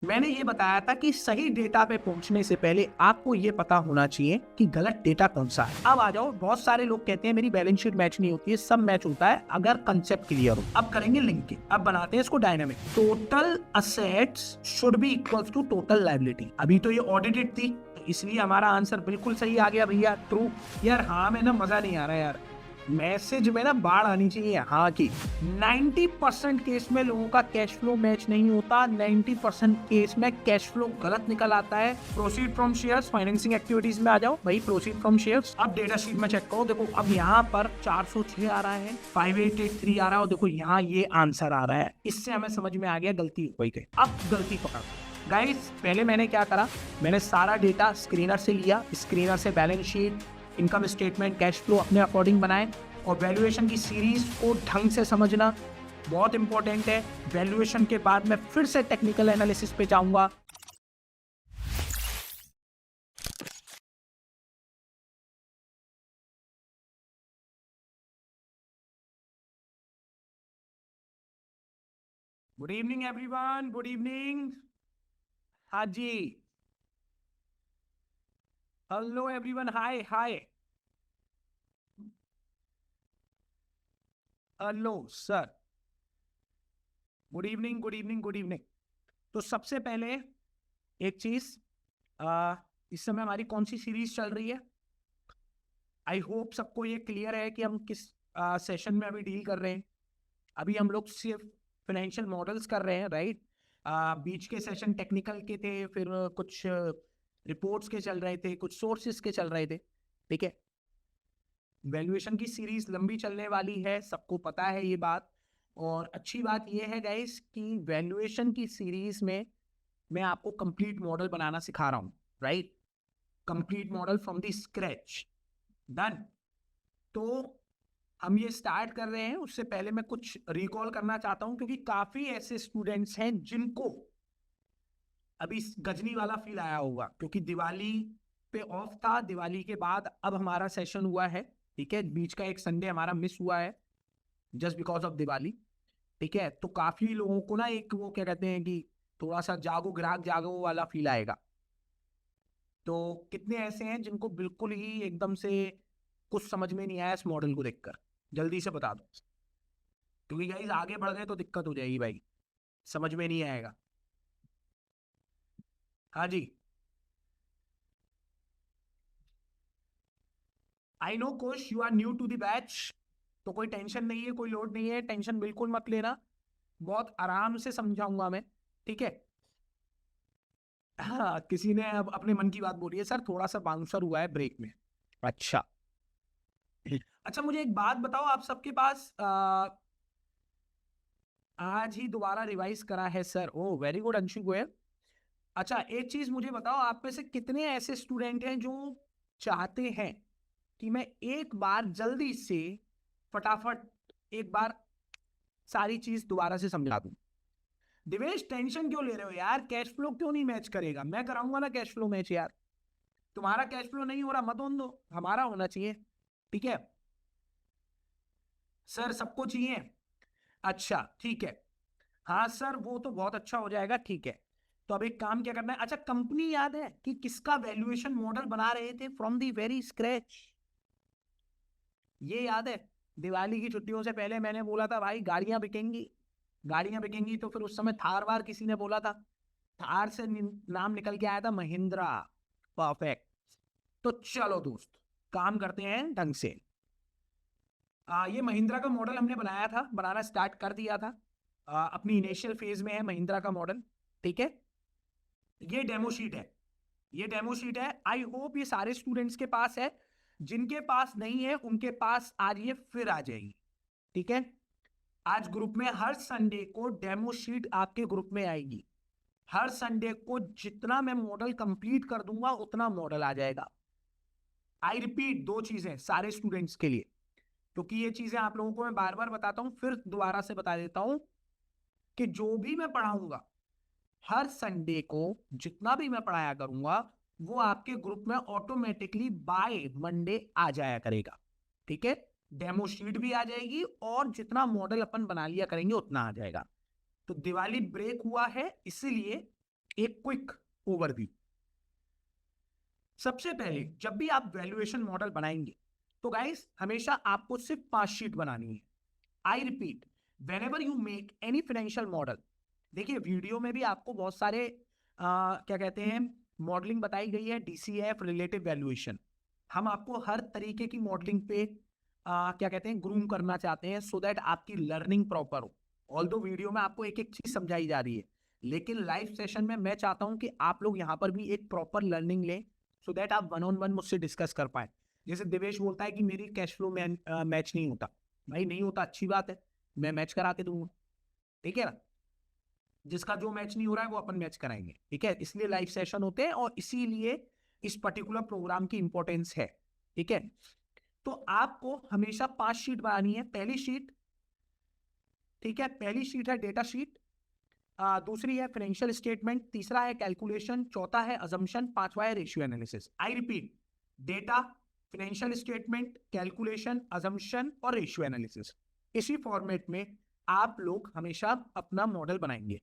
मैंने ये बताया था कि सही डेटा पे पहुंचने से पहले आपको ये पता होना चाहिए कि गलत डेटा कौन सा है। अब आ जाओ, बहुत सारे लोग कहते हैं मेरी बैलेंस शीट मैच नहीं होती है। सब मैच होता है अगर कंसेप्ट क्लियर हो। अब करेंगे लिंकिंग। अब बनाते हैं इसको dynamic. Total assets should be equal to total liability. अभी तो ये ऑडिटेड थी, इसलिए हमारा आंसर बिल्कुल सही आ गया भैया, ट्रू। यार हाँ में ना मजा नहीं आ रहा यार, मैसेज में ना बाढ़ आनी चाहिए हाँ की। 90% केस में लोगों का कैश फ्लो मैच नहीं होता, 90% केस में कैश फ्लो गलत निकल आता है। Proceed from shares, financing activities में आ जाओ भाई, प्रोसीड फ्रॉम शेयर्स। अब डेटा शीट में चेक करो, देखो अब यहाँ पर 406 आ रहा है, 5883 आ रहा है, और देखो यहाँ ये आंसर आ रहा है। इससे हमें समझ में आ गया गलती हो गई। अब गलती पकड़ गाइस, पहले मैंने क्या करा, मैंने सारा डेटा स्क्रीनर से लिया, स्क्रीनर से balance sheet, income statement, cash flow अपने अकॉर्डिंग बनाए। और वैल्यूएशन की सीरीज को ढंग से समझना बहुत इंपॉर्टेंट है। वैल्यूएशन के बाद मैं फिर से टेक्निकल एनालिसिस पे जाऊंगा। Good evening everyone, good evening. हाँ जी, hello everyone, hi hi, hello sir, good evening good evening good evening. तो सबसे पहले एक चीज, इस समय हमारी कौन सी सीरीज चल रही है? आई होप सबको ये क्लियर है कि हम किस सेशन में अभी डील कर रहे हैं। अभी हम लोग सिर्फ फाइनेंशियल मॉडल्स कर रहे हैं, राइट? बीच के सेशन टेक्निकल के थे, फिर कुछ रिपोर्ट्स के चल रहे थे, कुछ सोर्सेस के चल रहे थे, ठीक है। वैल्यूएशन की सीरीज लंबी चलने वाली है, सबको पता है ये बात। और अच्छी बात ये है गाइस कि वैल्यूएशन की सीरीज में मैं आपको कंप्लीट मॉडल बनाना सिखा रहा हूँ, right? Complete model from the scratch, done. तो हम ये स्टार्ट कर रहे हैं, उससे पहले मैं कुछ रिकॉल करना चाहता हूं, क्योंकि काफी ऐसे स्टूडेंट्स हैं जिनको अभी गजनी वाला फील आया होगा, क्योंकि दिवाली पे ऑफ था, दिवाली के बाद अब हमारा सेशन हुआ है, ठीक है। बीच का एक संडे हमारा मिस हुआ है जस्ट बिकॉज ऑफ दिवाली, ठीक है। तो काफी लोगों को ना एक वो क्या कहते हैं कि थोड़ा सा जागो ग्राहक जागो वाला फील आएगा। तो कितने ऐसे हैं जिनको बिल्कुल ही एकदम से कुछ समझ में नहीं आया इस मॉडल को देखकर? जल्दी से बता दो, क्योंकि गाइस आगे बढ़ गए तो दिक्कत हो जाएगी भाई, समझ में नहीं आएगा। हाँ जी, I know Kosh, you are new to the batch, तो कोई टेंशन नहीं है, कोई लोड नहीं है, टेंशन बिल्कुल मत लेना, बहुत आराम से समझाऊंगा मैं, ठीक है। हाँ, किसी ने अब अपने मन की बात बोली है, सर थोड़ा सा बाउंसर हुआ है ब्रेक में। अच्छा, अच्छा मुझे एक बात बताओ, आप सबके पास आज ही दोबारा रिवाइज करा है सर? ओ वेरी गुड अंशु गोयल। अच्छा एक चीज मुझे बताओ, आप में से कितने ऐसे स्टूडेंट हैं जो चाहते हैं कि मैं एक बार जल्दी से फटाफट एक बार सारी चीज दोबारा से समझा दूं? दिवेश टेंशन क्यों ले रहे हो यार, कैश फ्लो क्यों नहीं मैच करेगा? मैं कराऊंगा ना कैश फ्लो मैच यार। तुम्हारा कैश फ्लो नहीं हो रहा मत होने दो, हमारा होना चाहिए, ठीक है। सर सबको चाहिए? अच्छा ठीक है, हाँ सर वो तो बहुत अच्छा हो जाएगा, ठीक है। तो अब एक काम क्या करना है, अच्छा कंपनी याद है कि किसका वैल्यूएशन मॉडल बना रहे थे फ्रॉम दी वेरी स्क्रैच? ये याद है? दिवाली की छुट्टियों से पहले मैंने बोला था भाई गाड़ियां बिकेंगी, गाड़ियां बिकेंगी, तो फिर उस समय थार वार किसी ने बोला था, थार से नाम निकल के आया था महिंद्रा। परफेक्ट। तो चलो दोस्त, काम करते हैं ढंग से। ये महिंद्रा का मॉडल हमने बनाया था, बनाना स्टार्ट कर दिया था, अपनी इनिशियल फेज में है महिंद्रा का मॉडल, ठीक है। ये डेमो शीट है, ये डेमो शीट है, आई होप ये सारे स्टूडेंट्स के पास है। जिनके पास नहीं है उनके पास आज ये फिर आ जाएगी, ठीक है। आज ग्रुप में हर संडे को डेमो शीट आपके ग्रुप में आएगी। हर संडे को जितना मैं मॉडल कंप्लीट कर दूंगा उतना मॉडल आ जाएगा। आई रिपीट, दो चीजें सारे स्टूडेंट्स के लिए, क्योंकि ये चीजें आप लोगों को मैं बार बार बताता हूं, फिर दोबारा से बता देता हूं कि जो भी मैं पढ़ाऊंगा हर संडे को, जितना भी मैं पढ़ाया करूंगा वो आपके ग्रुप में ऑटोमेटिकली बाय मंडे आ जाया करेगा, ठीक है। डेमो शीट भी आ जाएगी और जितना मॉडल अपन बना लिया करेंगे उतना आ जाएगा। तो दिवाली ब्रेक हुआ है, इसीलिए एक क्विक ओवरव्यू। सबसे पहले जब भी आप वैल्यूएशन मॉडल बनाएंगे तो गाइस हमेशा आपको सिर्फ 5 शीट बनानी है। I repeat, when ever you make any financial model, देखिए वीडियो में भी आपको बहुत सारे क्या कहते हैं मॉडलिंग बताई गई है, डीसीएफ, रिलेटिव वैल्यूएशन। हम आपको हर तरीके की मॉडलिंग पे क्या कहते हैं ग्रूम करना चाहते हैं सो दैट आपकी लर्निंग प्रॉपर हो। ऑल्दो वीडियो में आपको एक एक चीज समझाई जा रही है, लेकिन लाइव सेशन में मैं चाहता हूं कि आप लोग यहाँ पर भी एक प्रॉपर लर्निंग लें सो दैट आप वन ऑन वन मुझसे डिस्कस कर पाए। जैसे देवेश बोलता है कि मेरी कैश फ्लो मैच नहीं होता, भाई नहीं होता, अच्छी बात है, मैं मैच करा के दूंगा, ठीक है ना। जिसका जो मैच नहीं हो रहा है वो अपन मैच कराएंगे, ठीक है। इसलिए लाइव सेशन होते हैं और इसीलिए इस पर्टिकुलर प्रोग्राम की इंपॉर्टेंस है, ठीक है। तो आपको हमेशा 5 शीट बनानी है। पहली शीट, ठीक है, पहली शीट है डेटा शीट, दूसरी है फाइनेंशियल स्टेटमेंट, तीसरा है कैलकुलेशन, चौथा है अजम्पशन, पांचवा है ratio analysis. I repeat, data, financial statement, calculation, assumption और रेशियो एनालिसिस। इसी फॉर्मेट में आप लोग हमेशा अपना मॉडल बनाएंगे।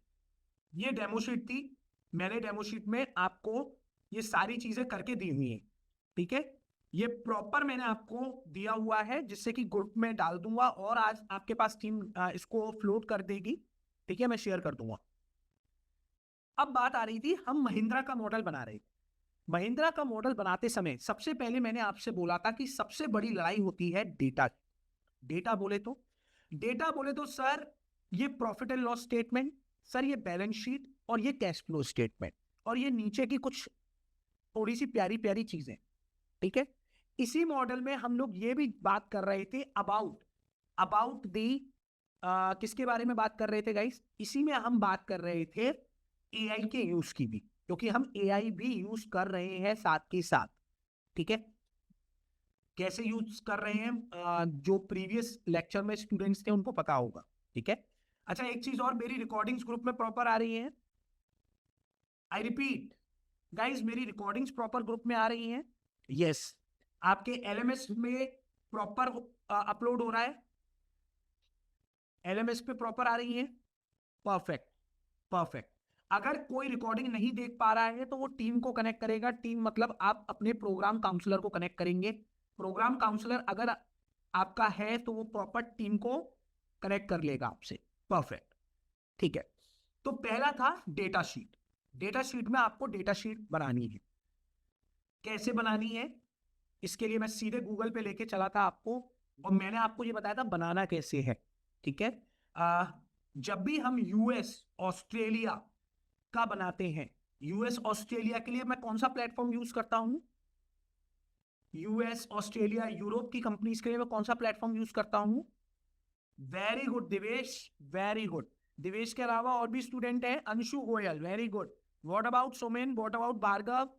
ये डेमो शीट थी, मैंने डेमो शीट में आपको ये सारी चीजें करके दी हुई है, ठीक है। ये प्रॉपर मैंने आपको दिया हुआ है जिससे कि ग्रुप में डाल दूंगा और आज आपके पास टीम इसको फ्लोट कर देगी, ठीक है, मैं शेयर कर दूंगा। अब बात आ रही थी, हम महिंद्रा का मॉडल बना रहे थे। महिंद्रा का मॉडल बनाते समय सबसे पहले मैंने आपसे बोला था कि सबसे बड़ी लड़ाई होती है डेटा। डेटा बोले तो, डेटा बोले तो सर ये profit and loss statement, sir ये बैलेंस शीट और ये कैश फ्लो स्टेटमेंट और ये नीचे की कुछ थोड़ी सी प्यारी प्यारी चीजें, ठीक है। इसी मॉडल में हम लोग ये भी बात कर रहे थे अबाउट अबाउट दी किसके बारे में बात कर रहे थे गाइस, इसी में हम बात कर रहे थे एआई के यूज की भी, क्योंकि हम एआई भी यूज कर रहे हैं साथ के साथ, ठीक है। कैसे यूज कर रहे हैं जो प्रीवियस लेक्चर में स्टूडेंट्स थे उनको पता होगा, ठीक है। अच्छा एक चीज और, मेरी रिकॉर्डिंग्स ग्रुप में प्रॉपर आ रही हैं। आई रिपीट गाइस, मेरी रिकॉर्डिंग्स प्रॉपर ग्रुप में आ रही हैं। यस, आपके एलएमएस में प्रॉपर अपलोड हो रहा है, एलएमएस पे प्रॉपर आ रही है। Perfect, perfect. अगर कोई रिकॉर्डिंग नहीं देख पा रहा है तो वो टीम को कनेक्ट करेगा। टीम मतलब आप अपने प्रोग्राम काउंसलर को कनेक्ट करेंगे। प्रोग्राम काउंसलर अगर आपका है तो वो प्रॉपर टीम को कनेक्ट कर लेगा आपसे। परफेक्ट, ठीक है। तो पहला था डेटा शीट। डेटा शीट में आपको डेटा शीट बनानी है। कैसे बनानी है, इसके लिए मैं सीधे गूगल पे लेके चला था आपको और मैंने आपको ये बताया था बनाना कैसे है, ठीक है। जब भी हम यूएस ऑस्ट्रेलिया का बनाते हैं, यूएस ऑस्ट्रेलिया के लिए मैं कौन सा प्लेटफॉर्म यूज करता हूं, यूएस ऑस्ट्रेलिया यूरोप की कंपनीज के लिए मैं कौन सा प्लेटफॉर्म यूज करता हूं। Very good Divesh, very good. Divesh के अलावा और भी स्टूडेंट हैं, Anshu Goyal, very good. What about Somen, what about Bhargav,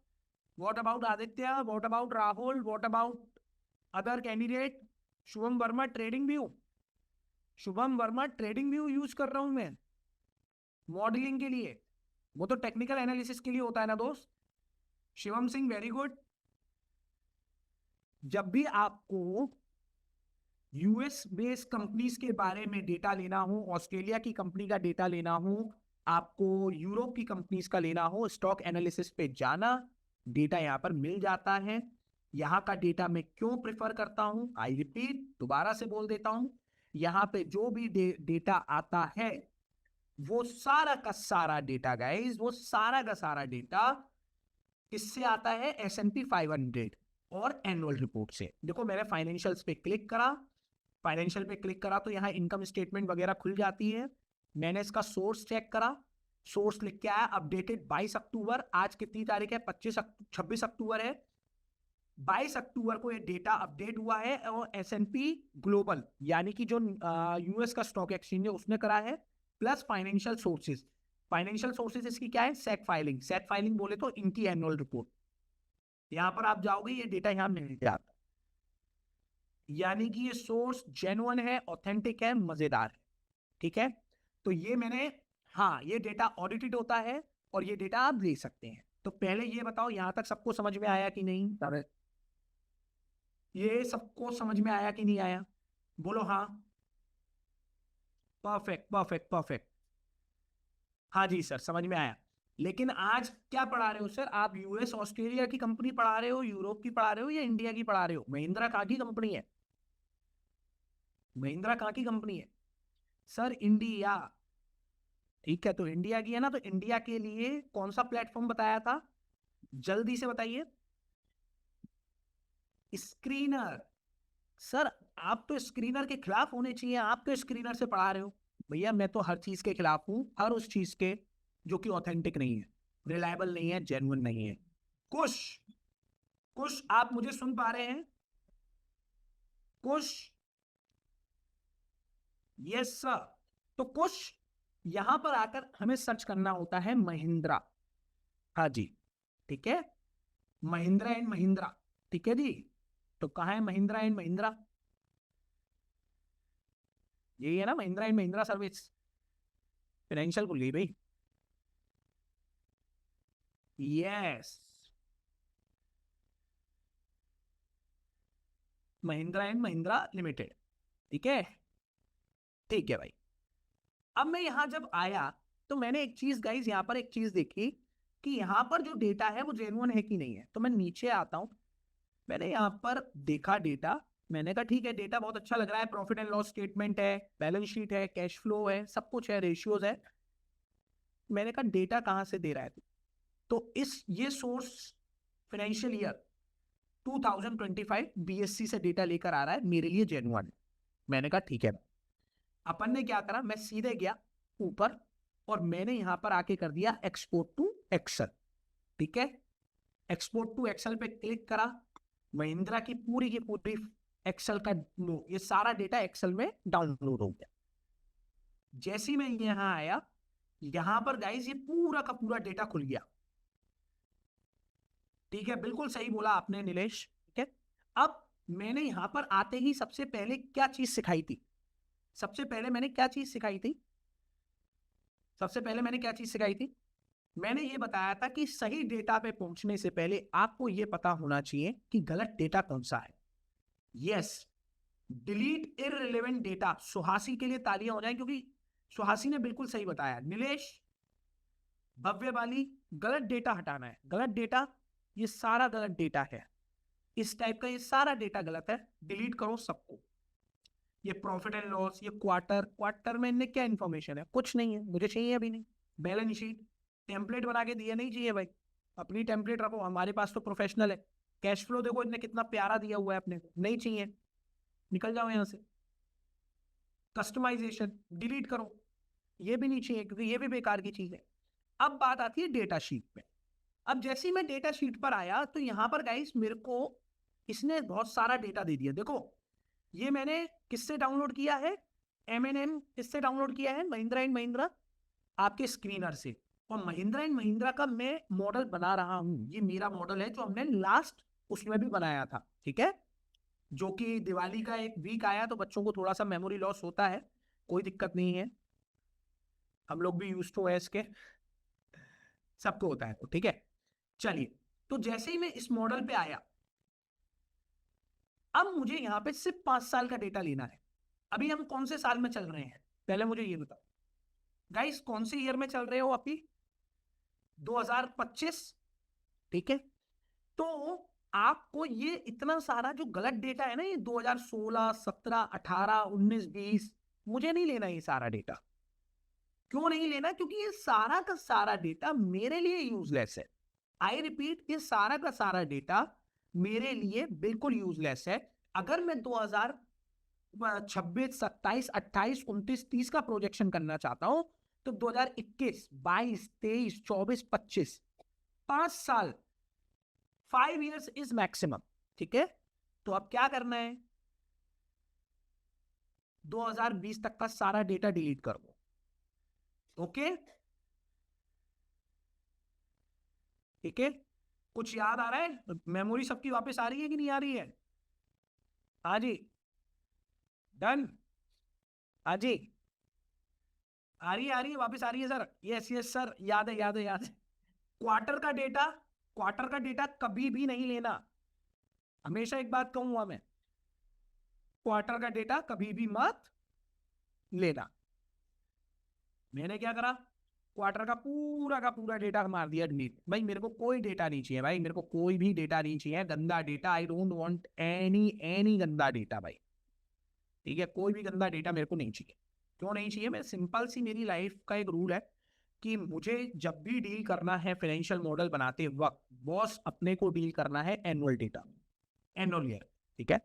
what about Aditya, what about Rahul, what about other candidate. Shubham Verma TradingView, Shubham Verma TradingView use कर रहा हूं मैं मॉडलिंग के लिए, वो तो टेक्निकल एनालिसिस के लिए होता है ना दोस्त। Shivam Singh very good. जब भी आपको यूएस बेस्ड कंपनीज के बारे में डेटा लेना हो, ऑस्ट्रेलिया की कंपनी का डेटा लेना हो, आपको यूरोप की कंपनीज का लेना हो, स्टॉक एनालिसिस पे जाना, डेटा यहाँ पर मिल जाता है। यहाँ का डेटा मैं क्यों प्रेफर करता हूं, आई रिपीट, दोबारा से बोल देता हूं, यहाँ पे जो भी डेटा आता है वो सारा का सारा डेटा गाइस, वो सारा का सारा डेटा किससे आता है, S&P 500 और एनुअल रिपोर्ट से। देखो मैंने फाइनेंशियल्स पे क्लिक करा, फाइनेंशियल पे क्लिक करा तो यहाँ इनकम स्टेटमेंट वगैरह खुल जाती है। मैंने इसका सोर्स चेक करा, सोर्स लिख के आया अपडेटेड 22 अक्टूबर, आज कितनी तारीख है, 26 अक्टूबर है। 22 अक्टूबर को ये डेटा अपडेट हुआ है और S&P ग्लोबल यानी कि जो यूएस का स्टॉक एक्सचेंज है उसने करा है, plus financial sources. Financial sources इसकी क्या है, सेट फाइलिंग, सेट फाइलिंग बोले तो इनकी एनुअल रिपोर्ट। यहां पर आप जाओगे ये डेटा यहां मिल जाता, यानी कि ये सोर्स जेन्युइन है, ऑथेंटिक है, मजेदार है, ठीक है। तो ये मैंने, हाँ ये डेटा ऑडिटेड होता है और ये डेटा आप ले सकते हैं। तो पहले ये बताओ यहां तक सबको समझ में आया कि नहीं, ये सबको समझ में आया कि नहीं आया, बोलो हाँ। परफेक्ट परफेक्ट परफेक्ट, हाँ जी सर समझ में आया। लेकिन आज क्या पढ़ा रहे हो सर? आप यूएस ऑस्ट्रेलिया की कंपनी पढ़ा रहे हो, यूरोप की पढ़ा रहे हो, या इंडिया की पढ़ा रहे हो? महिंद्रा कहाँ की कंपनी है? महिंद्रा कहाँ की कंपनी है सर? इंडिया। ठीक है, तो इंडिया की है ना, तो इंडिया के लिए कौन सा प्लेटफॉर्म बताया था? जल्दी से बताइए। स्क्रीनर। सर आप तो स्क्रीनर के खिलाफ होने चाहिए, आप तो स्क्रीनर से पढ़ा रहे हो। भैया मैं तो हर चीज के खिलाफ हूं, हर उस चीज के जो कि ऑथेंटिक नहीं है, रिलायबल नहीं है, जेन्युइन नहीं है। कुछ कुछ आप मुझे सुन पा रहे हैं? कुछ? Yes sir. तो कुछ यहां पर आकर हमें सर्च करना होता है महिंद्रा। हाँ जी, ठीक है, महिंद्रा एंड महिंद्रा। ठीक है जी, तो कहाँ है महिंद्रा एंड महिंद्रा? यही है ना, Mahindra and Mahindra service. Financial भूल गई भाई। Yes, Mahindra and Mahindra limited. ठीक है, ठीक है भाई। अब मैं यहां जब आया तो मैंने एक चीज गाइस, यहां पर एक चीज देखी कि यहां पर जो डेटा है वो जेन्युइन है कि नहीं है। तो मैं नीचे आता हूं, मैंने यहां पर देखा डेटा। मैंने कहा ठीक है, डेटा बहुत अच्छा लग रहा है, प्रॉफिट एंड लॉस स्टेटमेंट है, बैलेंस शीट है, कैश फ्लो है, सब कुछ है, रेशियोज है। मैंने कहा डेटा कहां से दे रहा है तू? तो इस ये सोर्स फाइनेंशियल ईयर 2025 बीएससी से डेटा लेकर आ रहा है, मेरे लिए जेन्युइन है। मैंने कहा ठीक है। अपन ने क्या करा, मैं सीधे गया ऊपर और मैंने यहां पर आके कर दिया एक्सपोर्ट टू एक्सेल। ठीक है, एक्सपोर्ट टू एक्सेल पे क्लिक करा, महिंद्रा की पूरी एक्सेल का ये सारा डेटा एक्सेल में डाउनलोड हो गया। जैसे ही मैं यहां आया, यहां पर गाइस ये पूरा का पूरा डेटा खुल गया। ठीक है, बिल्कुल सही बोला आपने नीलेश। ठीक है, अब मैंने यहां पर आते ही सबसे पहले क्या चीज सिखाई थी? सबसे पहले मैंने क्या चीज सिखाई थी? सबसे पहले मैंने क्या चीज सिखाई थी? मैंने ये बताया था कि सही डेटा पे पहुंचने से पहले आपको ये पता होना चाहिए कि गलत डेटा कौन सा है। Yes, delete irrelevant data. Suhasi के लिए तालियां हो जाए, क्योंकि सुहासी ने बिल्कुल सही बताया। नीलेश, भव्य वाली, गलत डेटा हटाना है। गलत डेटा, ये सारा गलत डेटा है, इस टाइप का ये सारा डेटा गलत है, डिलीट करो सबको। ये प्रॉफिट एंड लॉस, ये क्वार्टर क्वार्टर में इनने क्या इन्फॉर्मेशन है? कुछ नहीं है, मुझे चाहिए अभी नहीं। बैलेंस शीट टेम्पलेट बना के दिया, नहीं चाहिए भाई, अपनी टेम्पलेट रखो, हमारे पास तो प्रोफेशनल है। कैश फ्लो देखो इतने कितना प्यारा दिया हुआ है अपने को, नहीं चाहिए, निकल जाओ यहां से। कस्टमाइजेशन डिलीट करो, ये भी नहीं चाहिए क्योंकि ये भी बेकार की चीज है। अब बात आती है डेटा शीट पे। अब जैसे ही मैं डेटा शीट पर आया तो यहां पर गाइस मेरे को इसने बहुत सारा डेटा दे दिया। देखो, ये मैंने किससे डाउनलोड किया है? एम किससे डाउनलोड किया है? महिंद्रा एंड महिंद्रा आपके स्क्रीनर से। और महिंद्रा एंड महिंद्रा का मैं मॉडल बना रहा हूं, ये मेरा मॉडल है जो हमने लास्ट उसमें भी बनाया था। ठीक है, जो कि दिवाली का एक वीक आया तो बच्चों को थोड़ा सा मेमोरी लॉस होता है, कोई दिक्कत नहीं है, हम लोग भी यूज टू है इसके, सबको होता है। तो ठीक है, चलिए, तो जैसे ही मैं इस मॉडल पे आया, अब मुझे यहां पे सिर्फ 5 साल का डेटा लेना है। अभी हम कौन से साल में चल रहे हैं, पहले मुझे ये बताओ गाइस, कौन से ईयर में चल रहे हो अभी? 2025। ठीक है, तो आपको ये इतना सारा जो गलत डेटा है ना, ये 2016, 17, 18, 19, 20, मुझे नहीं लेना ये सारा डेटा। क्यों नहीं लेना? क्योंकि ये सारा का सारा डेटा मेरे लिए यूजलेस है। आई रिपीट, ये सारा का सारा डेटा मेरे लिए बिल्कुल यूजलेस है। अगर मैं 2026, 27, 28, 29, 30 का प्रोजेक्शन करना चाहता हूं तो 2021, 22, 23, 24, 25, 5 साल, 5 years इज मैक्सिमम। ठीक है, तो अब क्या करना है? 2020 तक का सारा डेटा डिलीट कर दो। ओके, ठीक है, कुछ याद आ रहा है? मेमोरी सबकी वापस आ रही है कि नहीं आ रही है? हाँ जी, डन। हाँ जी, आ रही है वापस आ रही है सर। यस यस सर, याद है याद है याद है। क्वार्टर का डेटा, क्वार्टर का डेटा कभी भी नहीं लेना। हमेशा एक बात कहूंगा मैं, क्वार्टर का डेटा कभी भी मत लेना। मैंने क्या करा, क्वार्टर का पूरा डेटा मार दिया डिलीट। भाई मेरे को कोई डेटा नहीं चाहिए भाई, मेरे को कोई भी डेटा नहीं चाहिए, गंदा data. I don't want any गंदा डेटा भाई, ठीक है? कोई भी गंदा डेटा मेरे को नहीं चाहिए। क्यों नहीं चाहिए? मैं सिंपल सी, मेरी लाइफ का एक रूल है कि मुझे जब भी डील करना है फाइनेंशियल मॉडल बनाते वक्त, बॉस अपने को डील करना है एनुअल डेटा, एनुअल ईयर, ठीक है?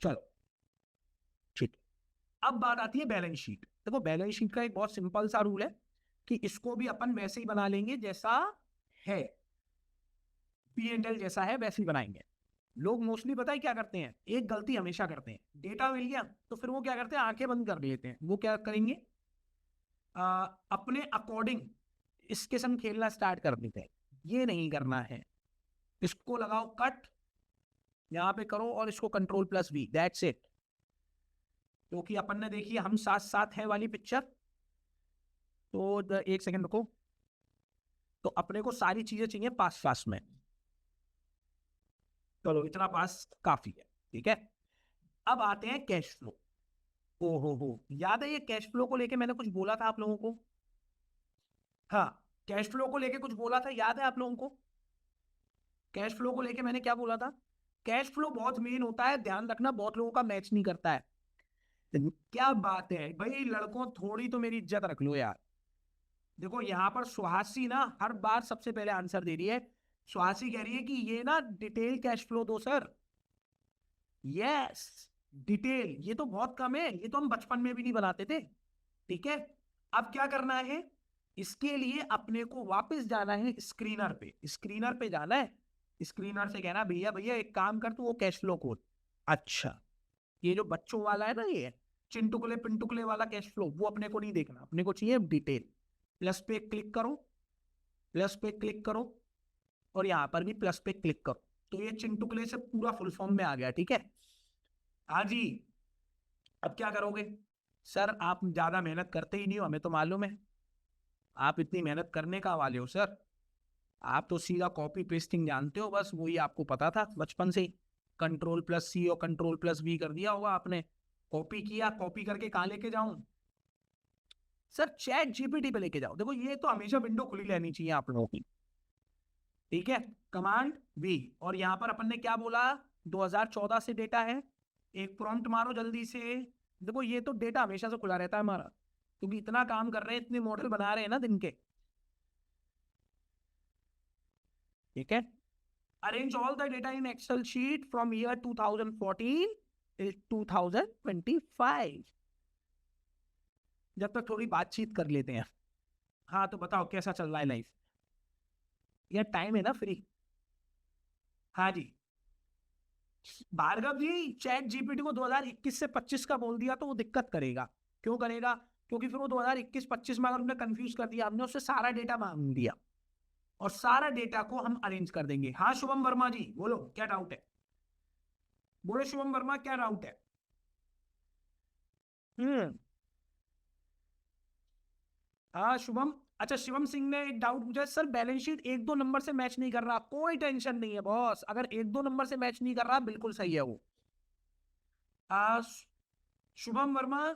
चलो ठीक। अब बात आती है बैलेंस शीट। देखो बैलेंस शीट का एक बहुत सिंपल सा रूल है कि इसको भी अपन वैसे ही बना लेंगे जैसा है, P&L जैसा है वैसे ही बनाएंगे। लोग मोस्टली पता है क्या करते हैं, एक गलती हमेशा करते हैं, डेटा मिल गया तो फिर वो क्या करते हैं, आंखें बंद कर लेते हैं। वो क्या करेंगे, अपने अकॉर्डिंग इस किस्म खेलना स्टार्ट कर देते हैं। ये नहीं करना है, इसको लगाओ कट, यहां पे करो और इसको Ctrl+V, दैट्स इट। क्योंकि अपन ने देखी हम साथ साथ है वाली पिक्चर, तो एक सेकंड रुको। तो अपने को सारी चीजें चाहिए पास पास में, चलो इतना पास काफी है, ठीक है? अब आते हैं कैश फ्लो। हो याद है ये कैश फ्लो को लेके मैंने कुछ बोला था आप लोगों को? हाँ, कैश फ्लो को लेके कुछ बोला था, याद है आप लोगों को? कैश फ्लो को लेके मैंने क्या बोला था? कैश फ्लो बहुत मेन होता है, ध्यान रखना, बहुत लोगों का मैच नहीं करता है। क्या बात है भाई, लड़कों थोड़ी तो मेरी इज्जत रख लो यार। देखो यहाँ पर सुहासी ना हर बार सबसे पहले आंसर दे रही है। सुहासी कह रही है कि ये ना डिटेल कैश फ्लो दो सर। यस, डिटेल, ये तो बहुत कम है, ये तो हम बचपन में भी नहीं बनाते थे, ठीक है? अब क्या करना है, इसके लिए अपने को वापस जाना है स्क्रीनर पे, स्क्रीनर पे जाना है। स्क्रीनर से कहना भैया भैया एक काम कर तू वो कैश फ्लो कोड। अच्छा, ये जो बच्चों वाला है ना, ये चिंटुकले पिंटुकले वाला कैश फ्लो, वो अपने को नहीं देखना, अपने को चाहिए डिटेल। प्लस पे क्लिक करो, प्लस पे क्लिक करो, और यहां पर भी प्लस पे क्लिक करो, तो ये चिंटुकले से पूरा फुल फॉर्म में आ गया, ठीक है? हाँ जी। अब क्या करोगे? सर आप ज्यादा मेहनत करते ही नहीं हो, हमें तो मालूम है आप इतनी मेहनत करने का वाले हो सर। आप तो सीधा कॉपी पेस्टिंग जानते हो, बस वही आपको पता था बचपन से ही। Ctrl+C और Ctrl+V कर दिया होगा आपने, कॉपी किया, कॉपी करके कहाँ लेके जाऊं सर? चैट जीपीटी पे लेके जाओ। देखो ये तो हमेशा विंडो खुली रहनी चाहिए आप लोगों की, ठीक है? Command+V, और यहाँ पर अपन ने क्या बोला, 2014 से डेटा है, एक प्रॉम्प्ट मारो जल्दी से। देखो ये तो डेटा हमेशा से खुला रहता है हमारा, क्योंकि इतना काम कर रहे हैं, इतने मॉडल बना रहे हैं ना दिन के, ठीक है? Arrange all the data in Excel sheet from year 2014 till 2025। जब तक थोड़ी बातचीत कर लेते हैं। हाँ तो बताओ कैसा चल रहा है लाइफ? यार टाइम है ना फ्री? हाँ जी। भार्गव जी, चैट जीपीटी को 2021 से 25 का बोल दिया तो वो दिक्कत करेगा। क्यों करेगा? क्योंकि फिर वो 2021-25 में अगर हमने कंफ्यूज कर दिया, हमने उससे सारा डेटा मांग दिया, और सारा डेटा को हम अरेंज कर देंगे। हाँ शुभम वर्मा जी बोलो, क्या डाउट है? बोलो शुभम वर्मा, क्या डाउट है? हम्म। हाँ शुभम, अच्छा शिवम सिंह ने एक डाउट पूछा, सर बैलेंस शीट एक दो नंबर से मैच नहीं कर रहा। कोई टेंशन नहीं है बॉस, अगर एक दो नंबर से मैच नहीं कर रहा बिल्कुल सही है वो। आ, शुभम वर्मा,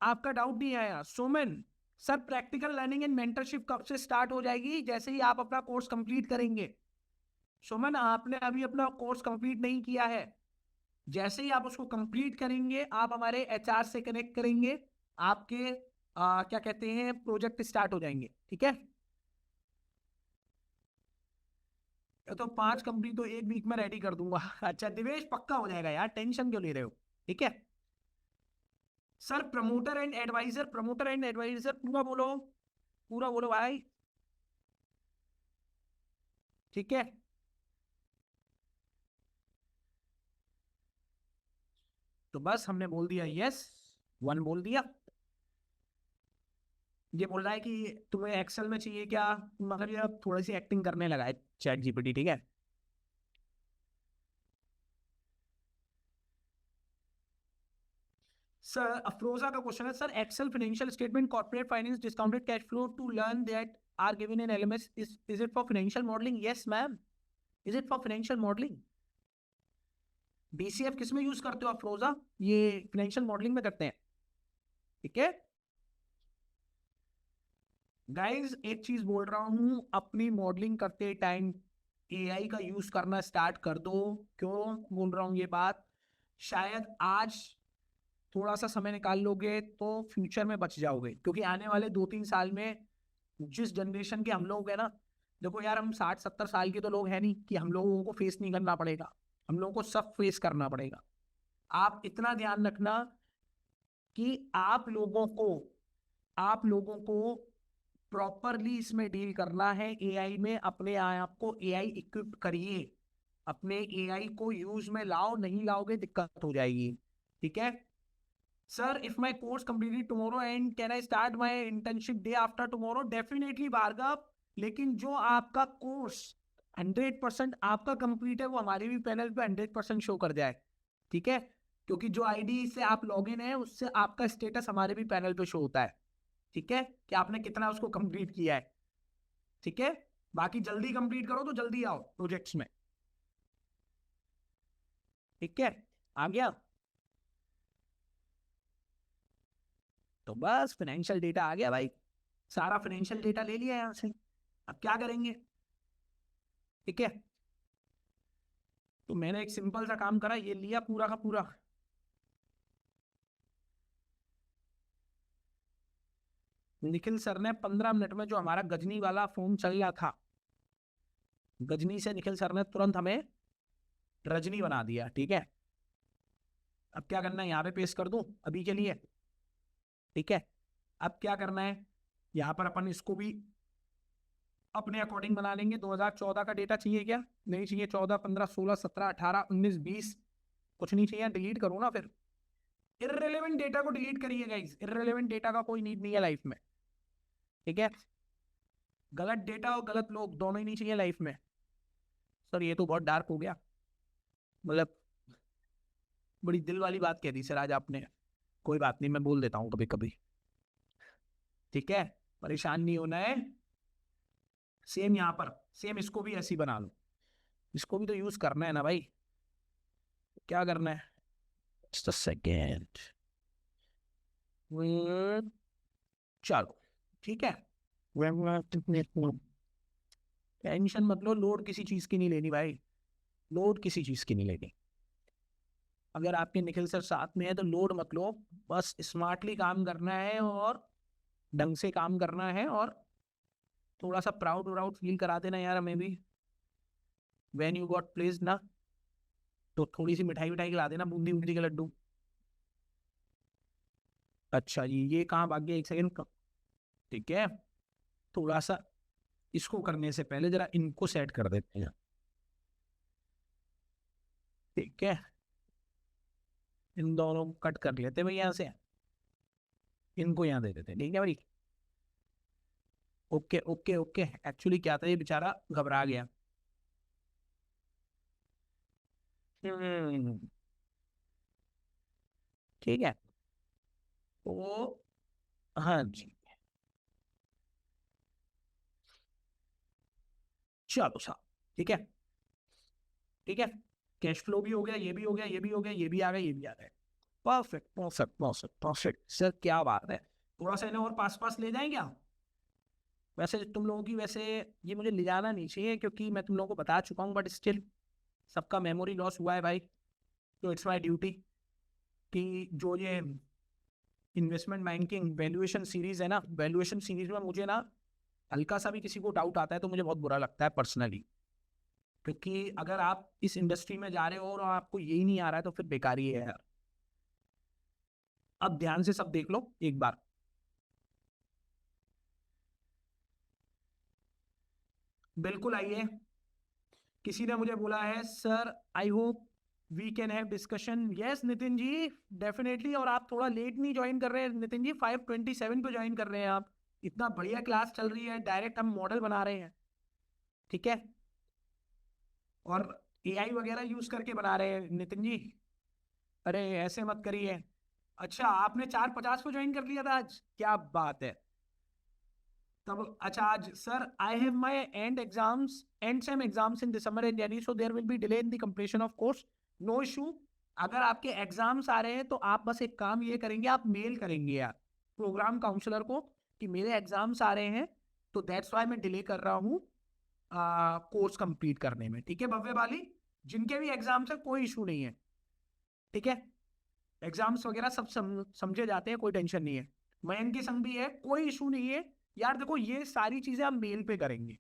आपका डाउट नहीं आया। Soman, sir practical learning and mentorship कब से स्टार्ट हो जाएगी? जैसे ही आप अपना कोर्स कंप्लीट करेंगे। सुमन आपने अभी अपना कोर्स कंप्लीट नहीं किया है, जैसे ही आप उसको कंप्लीट करेंगे आप हमारे एचआर से कनेक्ट करेंगे, आपके क्या कहते हैं प्रोजेक्ट स्टार्ट हो जाएंगे, ठीक है? तो 5 कंपनी तो एक वीक में रेडी कर दूंगा। अच्छा दिवेश, पक्का हो जाएगा यार, टेंशन क्यों ले रहे हो, ठीक है? Sir promoter and advisor, promoter and advisor पूरा बोलो, पूरा बोलो भाई, ठीक है? तो बस हमने बोल दिया यस, 1 बोल दिया। ये बोल रहा है कि तुम्हें एक्सेल में चाहिए क्या, मगर ये अब थोड़ी सी एक्टिंग करने लगा है चैट जीपीटी, ठीक है? सर अफरोजा का क्वेश्चन है, sir Excel financial statement corporate finance discounted cash flow to learn that are given in LMS, is it for financial modelling? Yes ma'am, is it for financial modelling. DCF किस में use करते हो अफरोजा? ये financial modelling में करते हैं, ठीक है? गाइज एक चीज बोल रहा हूँ, अपनी मॉडलिंग करते टाइम एआई का यूज करना स्टार्ट कर दो। क्यों बोल रहा हूँ ये बात? शायद आज थोड़ा सा समय निकाल लोगे तो फ्यूचर में बच जाओगे, क्योंकि आने वाले 2-3 साल में जिस जनरेशन के हम लोग हैं ना, देखो यार, हम 60-70 साल के तो लोग हैं नहीं कि हम लोगों को फेस नहीं करना पड़ेगा। हम लोगों को सब फेस करना पड़ेगा। आप इतना ध्यान रखना कि आप लोगों को प्रॉपरली इसमें डील करना है। एआई में अपने आप को एआई इक्विप करिए, अपने एआई को यूज में लाओ। नहीं लाओगे दिक्कत हो जाएगी। ठीक है sir, if my course completed tomorrow and can I start my internship day after tomorrow? Definitely Bhargav, लेकिन जो आपका कोर्स 100% आपका कंप्लीट है वो हमारे भी पैनल पे 100% शो कर जाए। ठीक है, क्योंकि जो आईडी से आप लॉगिन है उससे आपका स्टेटस हमारे भी पैनल पे शो होता है। ठीक है, कि आपने कितना उसको कंप्लीट किया है। ठीक है, बाकी जल्दी कंप्लीट करो तो जल्दी आओ प्रोजेक्ट्स में। ठीक है, आ गया? तो बस फाइनेंशियल डेटा आ गया भाई, सारा फाइनेंशियल डेटा ले लिया यहाँ से। अब क्या करेंगे? ठीक है, तो मैंने एक सिंपल सा काम करा, ये लिया पूरा का पूरा। निखिल सर ने 15 मिनट में, जो हमारा गजनी वाला फोन चल रहा था, गजनी से निखिल सर ने तुरंत हमें रजनी बना दिया। ठीक है, अब क्या करना है, यहाँ पे पेस्ट कर दूं अभी के लिए। ठीक है, अब क्या करना है, यहाँ पर अपन इसको भी अपने अकॉर्डिंग बना लेंगे। 2014 का डेटा चाहिए क्या? नहीं चाहिए। 14, 15, 16, 17, 18, 19, 20 कुछ नहीं चाहिए, डिलीट करो ना फिर। इररिलेवेंट डेटा को डिलीट करिए गाइस, इररिलेवेंट डेटा का कोई नीड नहीं है लाइफ में। ठीक है, गलत डेटा और गलत लोग दोनों ही नहीं चाहिए लाइफ में। सर ये तो बहुत डार्क हो गया, मतलब बड़ी दिल वाली बात कह दी सर आज आपने। कोई बात नहीं, मैं बोल देता हूँ कभी कभी। ठीक है, परेशान नहीं होना है। सेम यहाँ पर, सेम इसको भी ऐसी बना लो। इसको भी तो यूज करना है ना भाई, क्या करना है? Just a second. चलो ठीक है, टेंशन मत लो, लोड किसी चीज की नहीं लेनी भाई, लोड किसी चीज की नहीं लेनी। अगर आपके निखिल सर साथ में है तो लोड मत लो, बस स्मार्टली काम करना है और ढंग से काम करना है। और थोड़ा सा प्राउड व्राउड फील करा देना यार हमें भी, व्हेन यू गॉट प्लेस्ड ना। तो थोड़ी सी मिठाई विठाई खिला देना, बूंदी बूंदी के लड्डू। अच्छा जी, ये कहाँ भाग गया, एक सेकंड का। ठीक है, थोड़ा सा इसको करने से पहले जरा इनको सेट कर देते हैं। ठीक है, इन दोनों को कट कर लेते भाई यहाँ से, इनको यहाँ दे देते। ठीक है भाई, ओके ओके ओके। एक्चुअली क्या था, ये बेचारा घबरा गया। हम्म, ठीक है, तो हाँ जी, चलो साहब। ठीक है, ठीक है, कैश फ्लो भी हो गया, ये भी हो गया, ये भी हो गया, ये भी आ गया, ये भी आ गया। Perfect perfect perfect perfect sir, क्या बात है। थोड़ा सा इन्हें और पास पास ले जाएं क्या? वैसे तुम लोगों की, वैसे ये मुझे ले जाना नहीं चाहिए क्योंकि मैं तुम लोगों को बता चुका हूँ, बट स्टिल सबका मेमोरी लॉस हुआ है भाई। तो इट्स माई ड्यूटी कि जो ये इन्वेस्टमेंट बैंकिंग वैल्यूएशन सीरीज है ना, वैल्यूएशन सीरीज में मुझे ना हल्का सा भी किसी को डाउट आता है तो मुझे बहुत बुरा लगता है पर्सनली। क्योंकि अगर आप इस इंडस्ट्री में जा रहे हो और आपको यही नहीं आ रहा है तो फिर बेकार ही है यार। अब ध्यान से सब देख लो एक बार। बिल्कुल आइए। किसी ने मुझे बोला है sir, I hope we can have discussion. Yes Nitin ji, definitely. और आप थोड़ा लेट नहीं ज्वाइन कर रहे हैं नितिन जी, 5:27 पे ज्वाइन कर रहे हैं आप। इतना बढ़िया क्लास चल रही है, डायरेक्ट हम मॉडल बना रहे हैं। ठीक है, और एआई वगैरह यूज करके बना रहे हैं नितिन जी। अरे ऐसे मत करिए। अच्छा, आपने 4:50 को ज्वाइन कर लिया था आज, क्या बात है। तब अच्छा, आज sir I have my end sem exams in December and January, so there will be delay in the completion of course. No issue. अगर आपके एग्जाम्स आ रहे हैं तो आप बस एक काम ये करेंगे, आप मेल करेंगे यार प्रोग्राम काउंसलर को कि मेरे एग्जाम्स आ रहे हैं, तो दैट्स वाई मैं डिले कर रहा हूँ कोर्स कंप्लीट करने में। ठीक है भव्य वाली, जिनके भी एग्जाम्स है कोई इशू नहीं है, ठीक है, एग्जाम्स वगैरह सब समझे जाते हैं, कोई टेंशन नहीं है। मयंक के संग भी है, कोई इशू नहीं है यार। देखो ये सारी चीजें हम मेल पे करेंगे।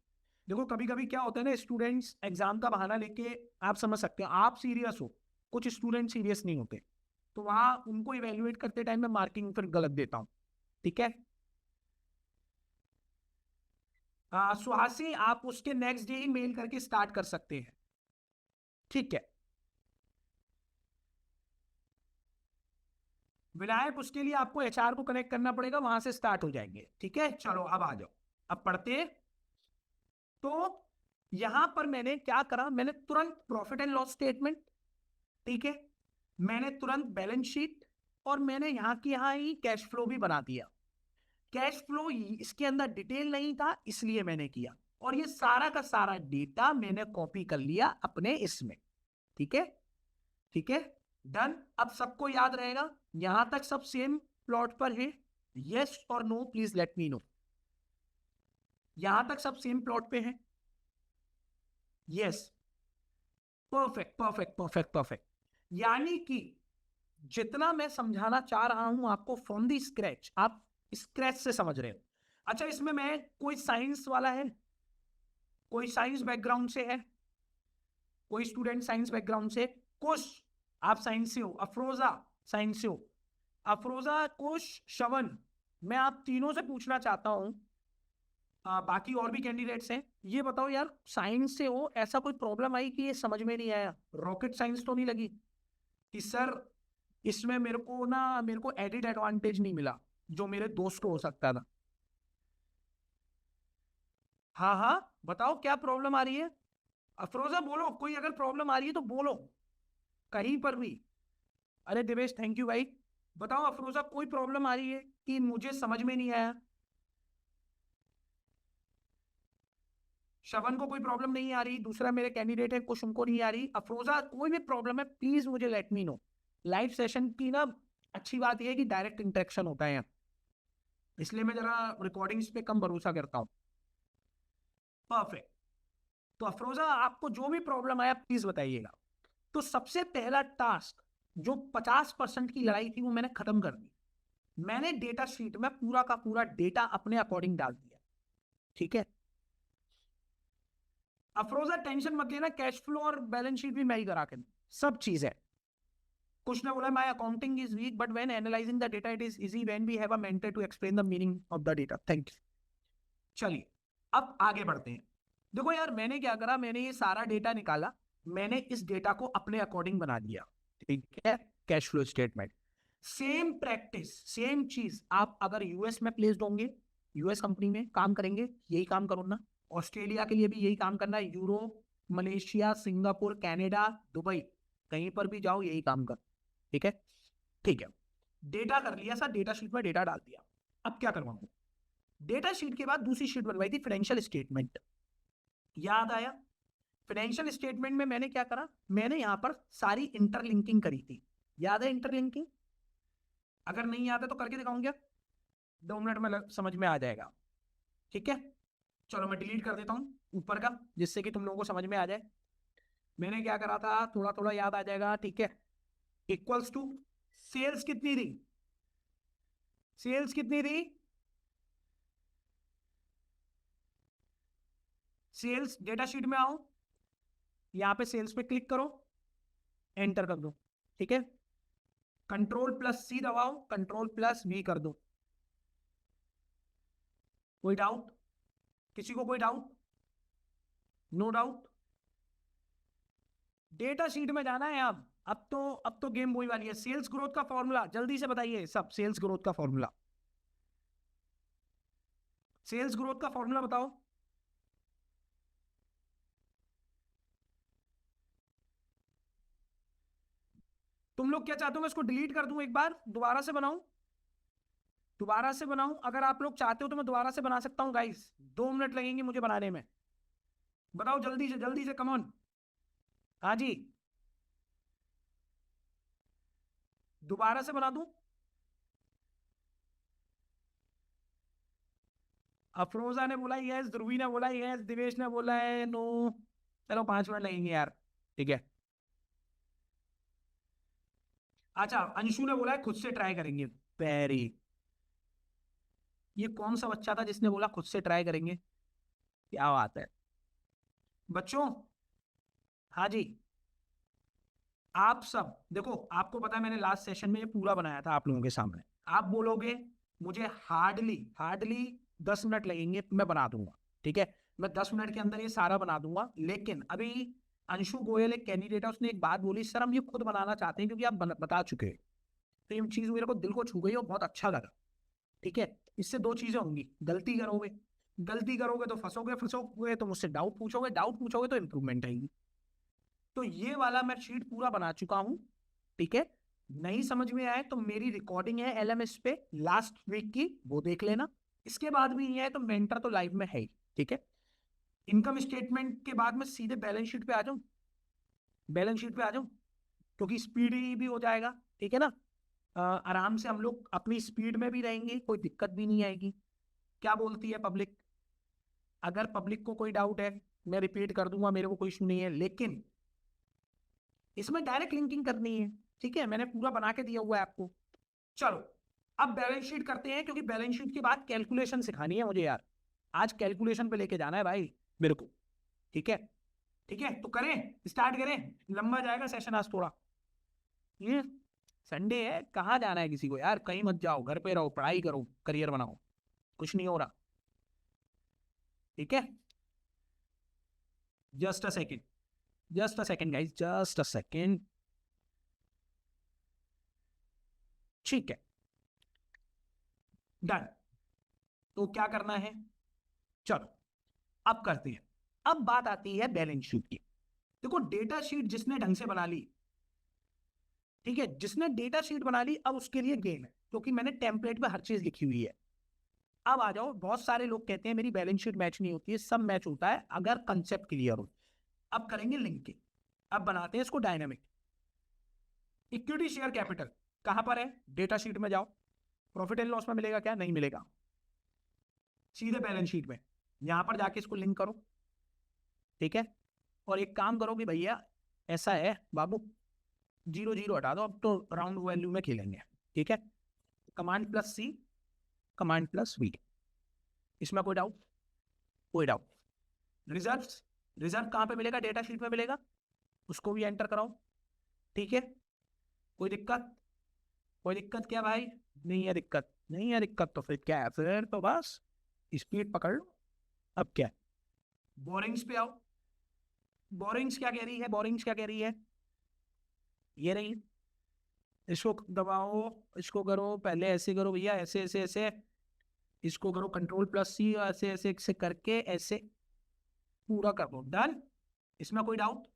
देखो कभी कभी क्या होता है ना, स्टूडेंट्स एग्जाम का बहाना लेके, आप समझ सकते हो, आप सीरियस हो, कुछ स्टूडेंट सीरियस नहीं होते, तो वहां उनको इवेल्युएट करते टाइम में मार्किंग फिर गलत देता हूँ। ठीक है, सुहासी आप उसके नेक्स्ट डे ही मेल करके स्टार्ट कर सकते हैं। ठीक है विनायक, उसके लिए आपको एचआर को कनेक्ट करना पड़ेगा, वहां से स्टार्ट हो जाएंगे। ठीक है चलो अब आ जाओ, अब पढ़ते। तो यहां पर मैंने क्या करा, मैंने तुरंत प्रॉफिट एंड लॉस स्टेटमेंट, ठीक है, मैंने तुरंत बैलेंस शीट, और मैंने यहां की यहां ही कैश फ्लो भी बना दिया। कैश फ्लो इसके अंदर डिटेल नहीं था इसलिए मैंने किया, और ये सारा का सारा डेटा मैंने कॉपी कर लिया अपने इसमें। ठीक है, ठीक है, डन। अब सबको याद रहेगा, यहां तक सब सेम प्लॉट पर है? यस और no please let me know. यहां तक सब सेम प्लॉट पे है? Yes, perfect perfect perfect perfect. यानी कि जितना मैं समझाना चाह रहा हूं आपको फ्रॉम दी स्क्रैच, आप स्क्रैच से समझ रहे हो। अच्छा इसमें मैं, कोई साइंस वाला है, कोई साइंस बैकग्राउंड से है, कोई स्टूडेंट साइंस बैकग्राउंड से? कुश, आप साइंस से हो, अफरोजा साइंस से हो, अफरोजा, कुश, श्रवण, मैं आप तीनों से पूछना चाहता हूं, बाकी और भी कैंडिडेट्स हैं, ये बताओ यार, साइंस से हो, ऐसा कोई प्रॉब्लम आई कि ये समझ में नहीं आया, रॉकेट साइंस तो नहीं लगी कि सर इसमें मेरे को एडिड एडवांटेज नहीं मिला जो मेरे दोस्त को हो सकता था? हाँ हाँ बताओ क्या प्रॉब्लम आ रही है? अफरोजा बोलो, कोई अगर प्रॉब्लम आ रही है तो बोलो, कहीं पर भी। अरे दिवेश थैंक यू भाई। बताओ अफरोजा, कोई प्रॉब्लम आ रही है कि मुझे समझ में नहीं आया? श्रवण को कोई प्रॉब्लम नहीं आ रही, दूसरा मेरे कैंडिडेट है कुछ, उनको नहीं आ रही। अफरोजा कोई भी प्रॉब्लम है प्लीज मुझे late me no. Live session की ना अच्छी बात यह है कि डायरेक्ट इंटरेक्शन होता है यहाँ, इसलिए मैं जरा रिकॉर्डिंग्स पे कम भरोसा करता हूँ। परफेक्ट। तो अफरोजा आपको जो भी प्रॉब्लम आया प्लीज बताइएगा। तो सबसे पहला टास्क, जो 50% की लड़ाई थी वो मैंने खत्म कर दी। मैंने डेटा शीट में पूरा का पूरा डेटा अपने अकॉर्डिंग डाल दिया। ठीक है, अफरोजा टेंशन मत लेना, कैश फ्लो और बैलेंस शीट भी मैं ही करा के दूं, सब चीज है। कुछ ने बोला my accounting is weak but when analysing the data it is easy when we have a mentor to explain the meaning of the data. Thank you. चलिए अब आगे बढ़ते हैं। देखो यार मैंने क्या करा, मैंने ये सारा डेटा निकाला, मैंने इस डेटा को अपने अकॉर्डिंग बना दिया। ठीक है, cash flow statement, same practice, same चीज आप अगर यूएस में प्लेस्ड होंगे, यूएस कंपनी में काम करेंगे, यही काम करो ना। ऑस्ट्रेलिया के लिए भी यही काम करना है, Europe, Malaysia, Singapore, Canada, Dubai, कहीं पर भी जाओ यही काम कर। ठीक है, ठीक है, डेटा कर लिया सर, डेटा शीट में डेटा डाल दिया। अब क्या करवाऊंगा, डेटा शीट के बाद दूसरी शीट बनवाई थी फाइनेंशियल स्टेटमेंट। याद आया? फाइनेंशियल स्टेटमेंट में मैंने क्या करा, मैंने यहां पर सारी इंटरलिंकिंग करी थी। याद है इंटरलिंकिंग? अगर नहीं याद है तो करके दिखाऊंगा, 2 मिनट में समझ में आ जाएगा। ठीक है चलो मैं डिलीट कर देता हूं ऊपर का, जिससे कि तुम लोगों को समझ में आ जाए। मैंने क्या करा था, थोड़ा थोड़ा याद आ जाएगा। ठीक है, इक्वल्स टू, सेल्स कितनी थी, सेल्स कितनी थी, सेल्स, डेटा शीट में आओ, यहां पे सेल्स पे क्लिक करो, एंटर कर दो। ठीक है, कंट्रोल प्लस सी दबाओ, कंट्रोल प्लस वी कर दो। कोई डाउट, किसी को कोई doubt? No doubt. Data sheet में जाना है अब तो गेम वही वाली है। सेल्स ग्रोथ का फॉर्मूला जल्दी से बताइए सब, सेल्स ग्रोथ का फॉर्मूला, सेल्स ग्रोथ का फॉर्मूला बताओ। तुम लोग क्या चाहते हो, मैं इसको डिलीट कर दूं, एक बार दोबारा से बनाऊं? दोबारा से बनाऊं? अगर आप लोग चाहते हो तो मैं दोबारा से बना सकता हूं गाइस, 2 मिनट लगेंगे मुझे बनाने में। बताओ जल्दी से कमॉन। हाँ जी, दोबारा से बना दूं? अफरोजा ने बोला यस, ध्रुवी ने बोला यस, दिवेश ने बोला है नो। चलो 5 मिनट लगेंगे यार, ठीक है। अच्छा, अंशु ने बोला है खुद से ट्राई करेंगे। वेरी, ये कौन सा बच्चा था जिसने बोला खुद से ट्राई करेंगे? क्या बात है बच्चों। हाँ जी, आप सब देखो, आपको पता है मैंने लास्ट सेशन में ये पूरा बनाया था आप लोगों के सामने। आप बोलोगे मुझे हार्डली हार्डली 10 मिनट लगेंगे, मैं बना दूंगा, ठीक है। मैं 10 मिनट के अंदर ये सारा बना दूंगा। लेकिन अभी अंशु गोयल एक कैंडिडेट है, उसने एक बात बोली, सर हम ये खुद बनाना चाहते हैं क्योंकि आप बता चुके हैं। तो ये चीज मेरे को दिल को छू गई और बहुत अच्छा लगा, ठीक है। इससे दो चीजें होंगी, गलती करोगे, गलती करोगे तो फंसोगे, फंसोगे तो मुझसे डाउट पूछोगे, डाउट पूछोगे तो इंप्रूवमेंट आएगी। तो ये वाला मैं शीट पूरा बना चुका हूं, ठीक है। नहीं समझ में आए तो मेरी रिकॉर्डिंग है एलएमएस पे लास्ट वीक की, वो देख लेना। इसके बाद भी ये है तो मेंटर तो लाइव में है ही, ठीक है। इनकम स्टेटमेंट के बाद मैं सीधे बैलेंस शीट पे आ जाऊं, बैलेंस शीट पे आ जाऊं, क्योंकि स्पीडी भी हो जाएगा, ठीक है ना। आराम से हम लोग अपनी स्पीड में भी रहेंगे, कोई दिक्कत भी नहीं आएगी। क्या बोलती है पब्लिक? अगर पब्लिक को कोई डाउट है मैं रिपीट कर दूंगा, मेरे को कोई इशू नहीं है, लेकिन इसमें डायरेक्ट लिंकिंग करनी है, ठीक है। मैंने पूरा बना के दिया हुआ है आपको। चलो अब बैलेंस शीट करते हैं, क्योंकि बैलेंस शीट के बाद कैलकुलेशन सिखानी है मुझे यार। आज कैलकुलेशन पे लेके जाना है भाई मेरे को, ठीक है। ठीक है तो करें, स्टार्ट करें, लंबा जाएगा सेशन आज थोड़ा। ये संडे है, कहाँ जाना है किसी को यार? कहीं मत जाओ, घर पे रहो, पढ़ाई करो, करियर बनाओ, कुछ नहीं हो रहा, ठीक है। Just a second, just a second guys, just a second, ठीक है, डन। तो क्या करना है, चलो अब करते हैं। अब बात आती है बैलेंस शीट की। देखो डेटा शीट जिसने ढंग से बना ली, ठीक है, जिसने डेटा शीट बना ली, अब उसके लिए गेम है, क्योंकि मैंने टेम्पलेट पे हर चीज लिखी हुई है। अब आ जाओ, बहुत सारे लोग कहते हैं मेरी बैलेंस शीट मैच नहीं होती है, सब मैच होता है अगर कंसेप्ट क्लियर हो। अब करेंगे लिंकिंग, अब बनाते हैं इसको डायनामिक। इक्विटी शेयर कैपिटल कहां पर है? डेटा शीट में जाओ, प्रॉफिट एंड लॉस में मिलेगा क्या? नहीं मिलेगा, सीधे बैलेंस शीट में यहां पर जाके इसको लिंक करो, ठीक है। और एक काम करो कि भैया ऐसा है बाबू, 0 0 हटा दो, अब तो राउंड वैल्यू में खेलेंगे, ठीक है। Command plus C, command plus V, इसमें कोई डाउट? कोई डाउट? रिजर्व, रिजर्व कहां पे मिलेगा? डेटा शीट में मिलेगा, उसको भी एंटर कराओ, ठीक है। कोई दिक्कत? कोई दिक्कत क्या भाई? नहीं है दिक्कत, नहीं है दिक्कत, तो फिर क्या है, फिर तो बस स्पीड पकड़ लो। अब क्या, बोरिंग्स पे आओ। बोरिंग्स क्या कह रही है? बोरिंग्स क्या कह रही है? ये नहीं, इसको दबाओ, इसको करो, पहले ऐसे करो भैया, ऐसे ऐसे ऐसे, इसको करो कंट्रोल प्लस सी, ऐसे ऐसे ऐसे करके ऐसे पूरा कर दो, डन। इसमें कोई डाउट?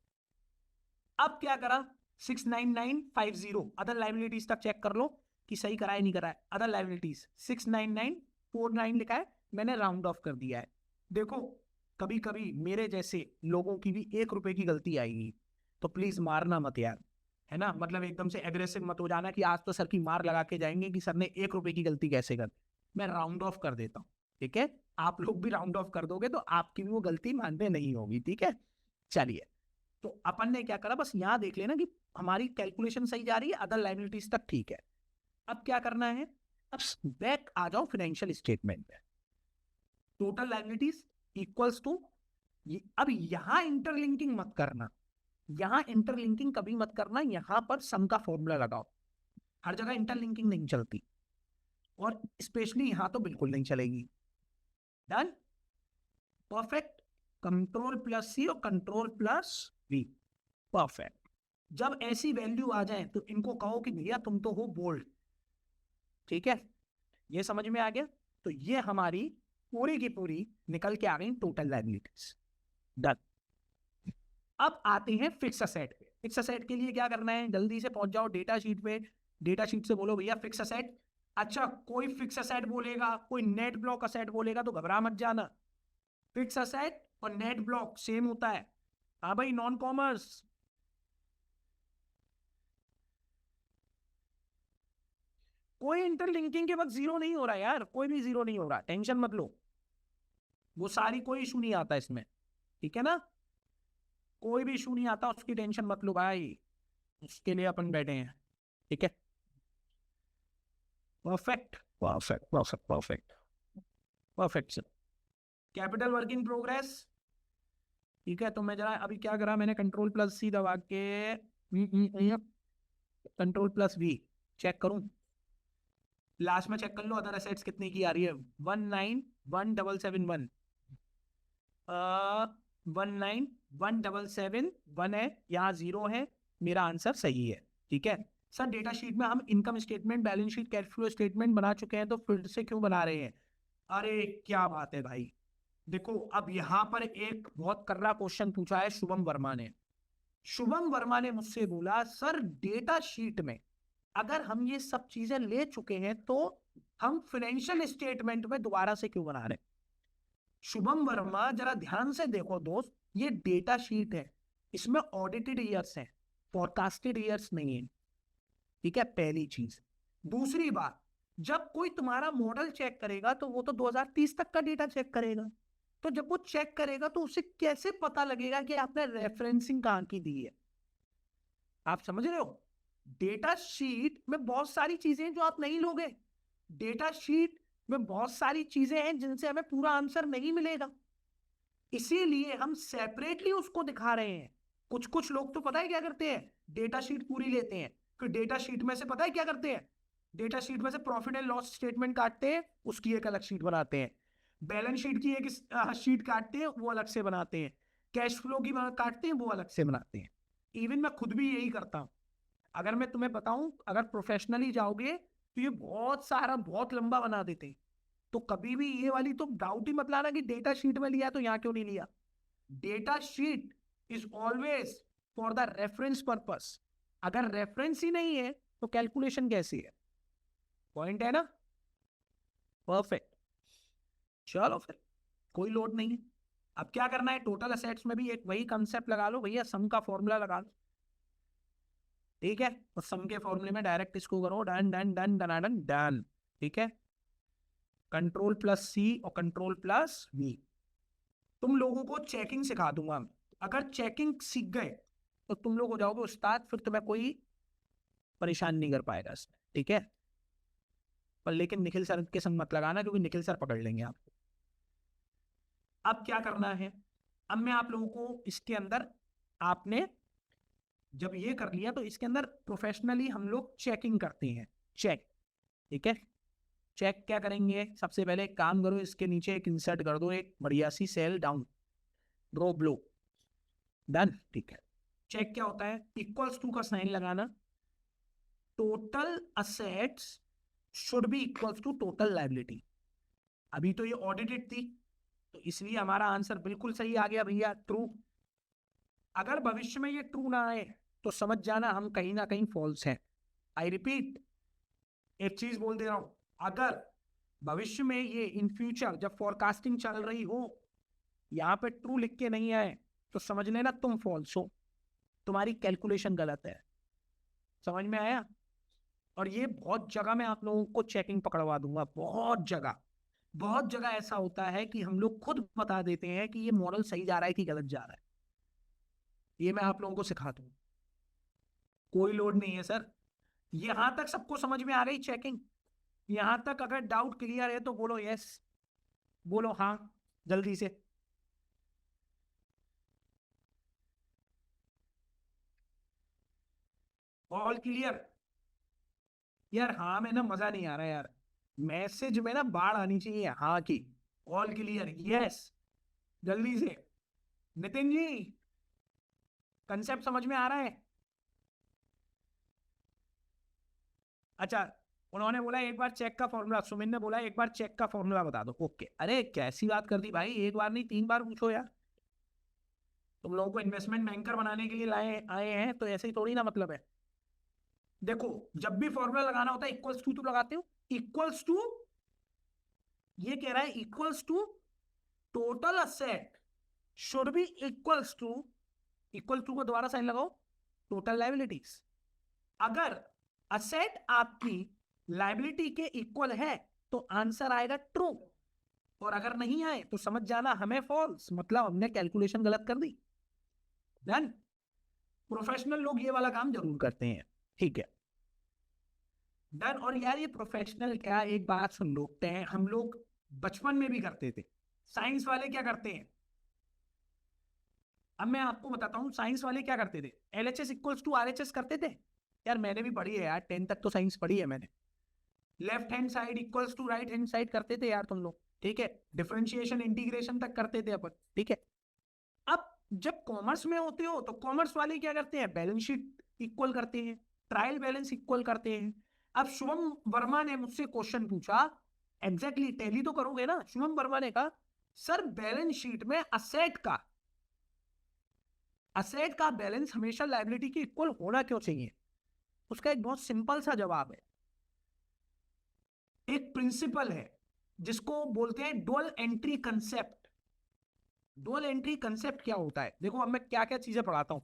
अब क्या करा, 69950 अदर लाइबिलिटीज तक चेक कर लो कि सही करा है नहीं करा है। अदर लाइबिलिटीज 69949 लिखा है, मैंने राउंड ऑफ कर दिया है। देखो कभी कभी मेरे जैसे लोगों की भी 1 रुपए की गलती आएगी, तो प्लीज मारना मत यार, है ना। मतलब एकदम से एग्रेसिव मत हो जाना कि आज तो सर की मार लगा के जाएंगे कि सर ने 1 रुपए की गलती कैसे कर। मैं राउंड ऑफ कर देता हूँ, ठीक है। आप लोग भी राउंड ऑफ कर दोगे तो आपकी भी वो गलती मानने नहीं होगी, ठीक है। चलिए, तो अपन ने क्या करा, बस यहां देख लेना कि हमारी कैलकुलेशन सही जा रही है, अदर लाइबिलिटीज तक ठीक है। अब क्या करना है, अब बैक आ जाओ फाइनेंशियल स्टेटमेंट पे। टोटल लाइबिलिटीज इक्वल्स टू, अब यहां इंटरलिंकिंग मत करना, यहां इंटरलिंकिंग कभी मत करना, यहां पर सम का फॉर्मूला लगाओ। हर जगह इंटरलिंकिंग नहीं चलती, और स्पेशली यहां तो बिल्कुल नहीं चलेगी। Done, perfect. कंट्रोल प्लस सी और कंट्रोल प्लस वी, परफेक्ट। जब ऐसी वैल्यू आ जाए तो इनको कहो कि भैया तुम तो हो बोल्ड, ठीक है। ये समझ में आ गया? तो ये हमारी पूरी की पूरी निकल के आ गई टोटल लायबिलिटीज, डन। अब आते हैं फिक्स असेट पे। फिक्स असेट के लिए क्या करना है, जल्दी से पहुंच जाओ डेटा शीट पे, डेटा शीट से बोलो भैया फिक्स असेट। अच्छा, कोई फिक्स असेट बोलेगा, कोई नेट ब्लॉक असेट बोलेगा तो घबरा मत जाना। फिक्स असेट और नेट ब्लॉक सेम होता है। हाँ भाई, नॉन कॉमर्स, कोई इंटरलिंकिंग के वक्त जीरो नहीं हो रहा यार, कोई भी जीरो नहीं हो रहा, टेंशन मत लो। वो सारी, कोई इशू नहीं आता इसमें, ठीक है ना, कोई भी इशू नहीं आता, उसकी टेंशन मत लो भाई, उसके लिए अपन बैठे हैं, ठीक है। Perfect perfect perfect perfect perfect sir. Capital work in progress, ठीक है। तो मैं जरा अभी क्या करा, मैंने कंट्रोल प्लस सी दबा के कंट्रोल प्लस वी चेक करूं, लास्ट में चेक कर लो अदर एसेट्स कितने की आ रही है। 191771 191771 है, यहाँ 0 है, मेरा आंसर सही है, ठीक है। सर डेटा शीट में हम income statement, balance sheet, cash flow statement बना चुके हैं, तो फिर से क्यों बना रहे हैं? अरे क्या बात है भाई, देखो अब यहाँ पर एक बहुत कर्रा क्वेश्चन पूछा है शुभम वर्मा ने। शुभम वर्मा ने मुझसे बोला सर डेटा शीट में अगर हम ये सब चीजें ले चुके हैं तो हम फाइनेंशियल स्टेटमेंट में दोबारा से क्यों बना रहे? शुभम वर्मा जरा ध्यान से देखो दोस्त, ये डेटा शीट है, इसमें ऑडिटेड ईयर्स है, फोरकास्टेड ईयर्स नहीं है, ठीक है, पहली चीज। दूसरी बात, जब कोई तुम्हारा मॉडल चेक करेगा तो वो तो 2030 तक का डेटा चेक करेगा, तो जब वो चेक करेगा तो उसे कैसे पता लगेगा कि आपने रेफरेंसिंग कहां की दी है? आप समझ रहे हो? डेटा शीट में बहुत सारी चीजें जो आप नहीं लोगे, डेटा शीट में बहुत सारी चीजें हैं जिनसे हमें पूरा आंसर नहीं मिलेगा, इसीलिए हम सेपरेटली उसको दिखा रहे हैं। कुछ कुछ लोग तो पता है क्या करते हैं, डेटा शीट पूरी लेते हैं, फिर डेटा शीट में से पता है क्या करते हैं, डेटा शीट में से प्रॉफिट एंड लॉस स्टेटमेंट काटते हैं, उसकी एक अलग शीट बनाते हैं, बैलेंस शीट की एक शीट काटते हैं, वो अलग से बनाते हैं, कैश फ्लो की काटते हैं, वो अलग से बनाते हैं। इवन मैं खुद भी यही करता हूं। अगर मैं तुम्हें बताऊं, अगर प्रोफेशनली जाओगे तो ये बहुत सारा बहुत लंबा बना देते हैं, तो कभी भी ये वाली तो डाउट ही मत लाना कि डेटा शीट में लिया तो यहां क्यों नहीं लिया। Data sheet is always for the reference purpose, अगर रेफरेंस ही नहीं है तो कैलकुलेशन कैसी है? पॉइंट है ना? परफेक्ट, चलो फिर कोई लोड नहीं है। अब क्या करना है, टोटल असेट्स में भी एक वही कंसेप्ट लगा लो भैया, सम का फॉर्मूला लगा लो, ठीक है, तो सम के फॉर्मूले में डायरेक्ट इसको करो, done done done done done done, ठीक है। कंट्रोल प्लस सी और कंट्रोल प्लस वी, तुम लोगों को चेकिंग सिखा दूंगा, अगर चेकिंग सीख गए तो तुम लोग हो जाओगे उस्ताद, फिर तुम्हें कोई परेशान नहीं कर पाएगा इसमें, ठीक है। पर लेकिन निखिल सर के संग मत लगाना, क्योंकि निखिल सर पकड़ लेंगे आपको। अब क्या करना है, अब मैं आप लोगों को इसके अंदर, आपने जब ये कर लिया तो इसके अंदर प्रोफेशनली हम लोग चेकिंग करते हैं, चेक, ठीक है। चेक क्या करेंगे, सबसे पहले एक काम करो, इसके नीचे एक इंसर्ट कर दो, एक बढ़िया सी cell down, row below, done, ठीक है। चेक क्या होता है, इक्वल्स टू का साइन लगाना, total assets should be equals to total liability. अभी तो ये ऑडिटेड थी, तो इसलिए हमारा आंसर बिल्कुल सही आ गया भैया, ट्रू। अगर भविष्य में ये ट्रू ना आए तो समझ जाना हम कहीं ना कहीं फॉल्स हैं। आई रिपीट, एक चीज बोल दे रहा हूं, अगर भविष्य में ये इन फ्यूचर जब फोरकास्टिंग चल रही हो यहाँ पे ट्रू लिख के नहीं आए तो समझ लेना तुम फॉल्स हो, तुम्हारी कैलकुलेशन गलत है। समझ में आया? और ये बहुत जगह मैं आप लोगों को चेकिंग पकड़वा दूंगा, बहुत जगह, बहुत जगह ऐसा होता है कि हम लोग खुद बता देते हैं कि ये मॉडल सही जा रहा है कि गलत जा रहा है, ये मैं आप लोगों को सिखा दूंगा, कोई लोड नहीं है सर। यहां तक सबको समझ में आ गई चेकिंग? यहां तक अगर डाउट क्लियर है तो बोलो यस, बोलो हाँ जल्दी से। All clear? यार हाँ में ना मजा नहीं आ रहा यार, मैसेज में ना बाढ़ आनी चाहिए हाँ की। ऑल क्लियर, यस, जल्दी से। नितिन जी, कंसेप्ट समझ में आ रहा है? अच्छा, उन्होंने बोला एक बार चेक का फॉर्मूला, सुमिन ने बोला एक बार चेक का फॉर्मूला बता दो, ओके। अरे कैसी बात कर दी भाई, एक बार नहीं 3 बार पूछो यार, तुम लोगों को इन्वेस्टमेंट बैंकर बनाने के लिए लाए आए हैं तो ऐसे ही थोड़ी ना मतलब है। देखो, जब भी फॉर्मूला लगाना होता है इक्वल्स टू तो लगाते हो, इक्वल्स टू, ये कह रहा है equals to total asset should be equals to, equal to को दोबारा साइन लगाओ, टोटल लायबिलिटीज। अगर असेट आपकी लायबिलिटी के इक्वल है तो आंसर आएगा ट्रू, और अगर नहीं आए तो समझ जाना हमें फॉल्स, मतलब हमने कैलकुलेशन गलत कर दी। डन। प्रोफेशनल लोग ये वाला काम जरूर करते हैं, ठीक है। डन। और यार ये प्रोफेशनल क्या, एक बात सुन लो, हम लोग बचपन में भी करते थे। साइंस वाले क्या करते हैं, अब मैं आपको बताता हूँ साइंस वाले क्या करते थे। LHS इक्वल्स टू RHS करते थे। यार मैंने भी पढ़ी है यार, 10 तक तो साइंस पढ़ी है मैंने। Left hand side equals to right hand side करते थे यार तुम लोग, ठीक है। डिफरेंशिएशन इंटीग्रेशन तक करते थे अपन, ठीक है। अब जब कॉमर्स में होते हो तो कॉमर्स वाले क्या करते हैं, बैलेंस शीट इक्वल करते हैं, ट्रायल बैलेंस इक्वल करते हैं। अब शुभम वर्मा ने मुझसे क्वेश्चन पूछा, एग्जैक्टली टैली तो करोगे ना। शुभम वर्मा ने कहा सर बैलेंस शीट में असेट का बैलेंस हमेशा लायबिलिटी के इक्वल होना क्यों चाहिए। उसका एक बहुत सिंपल सा जवाब है। एक प्रिंसिपल है जिसको बोलते हैं dual entry concept. Dual entry concept क्या होता है, देखो अब मैं क्या क्या चीजें पढ़ाता हूं,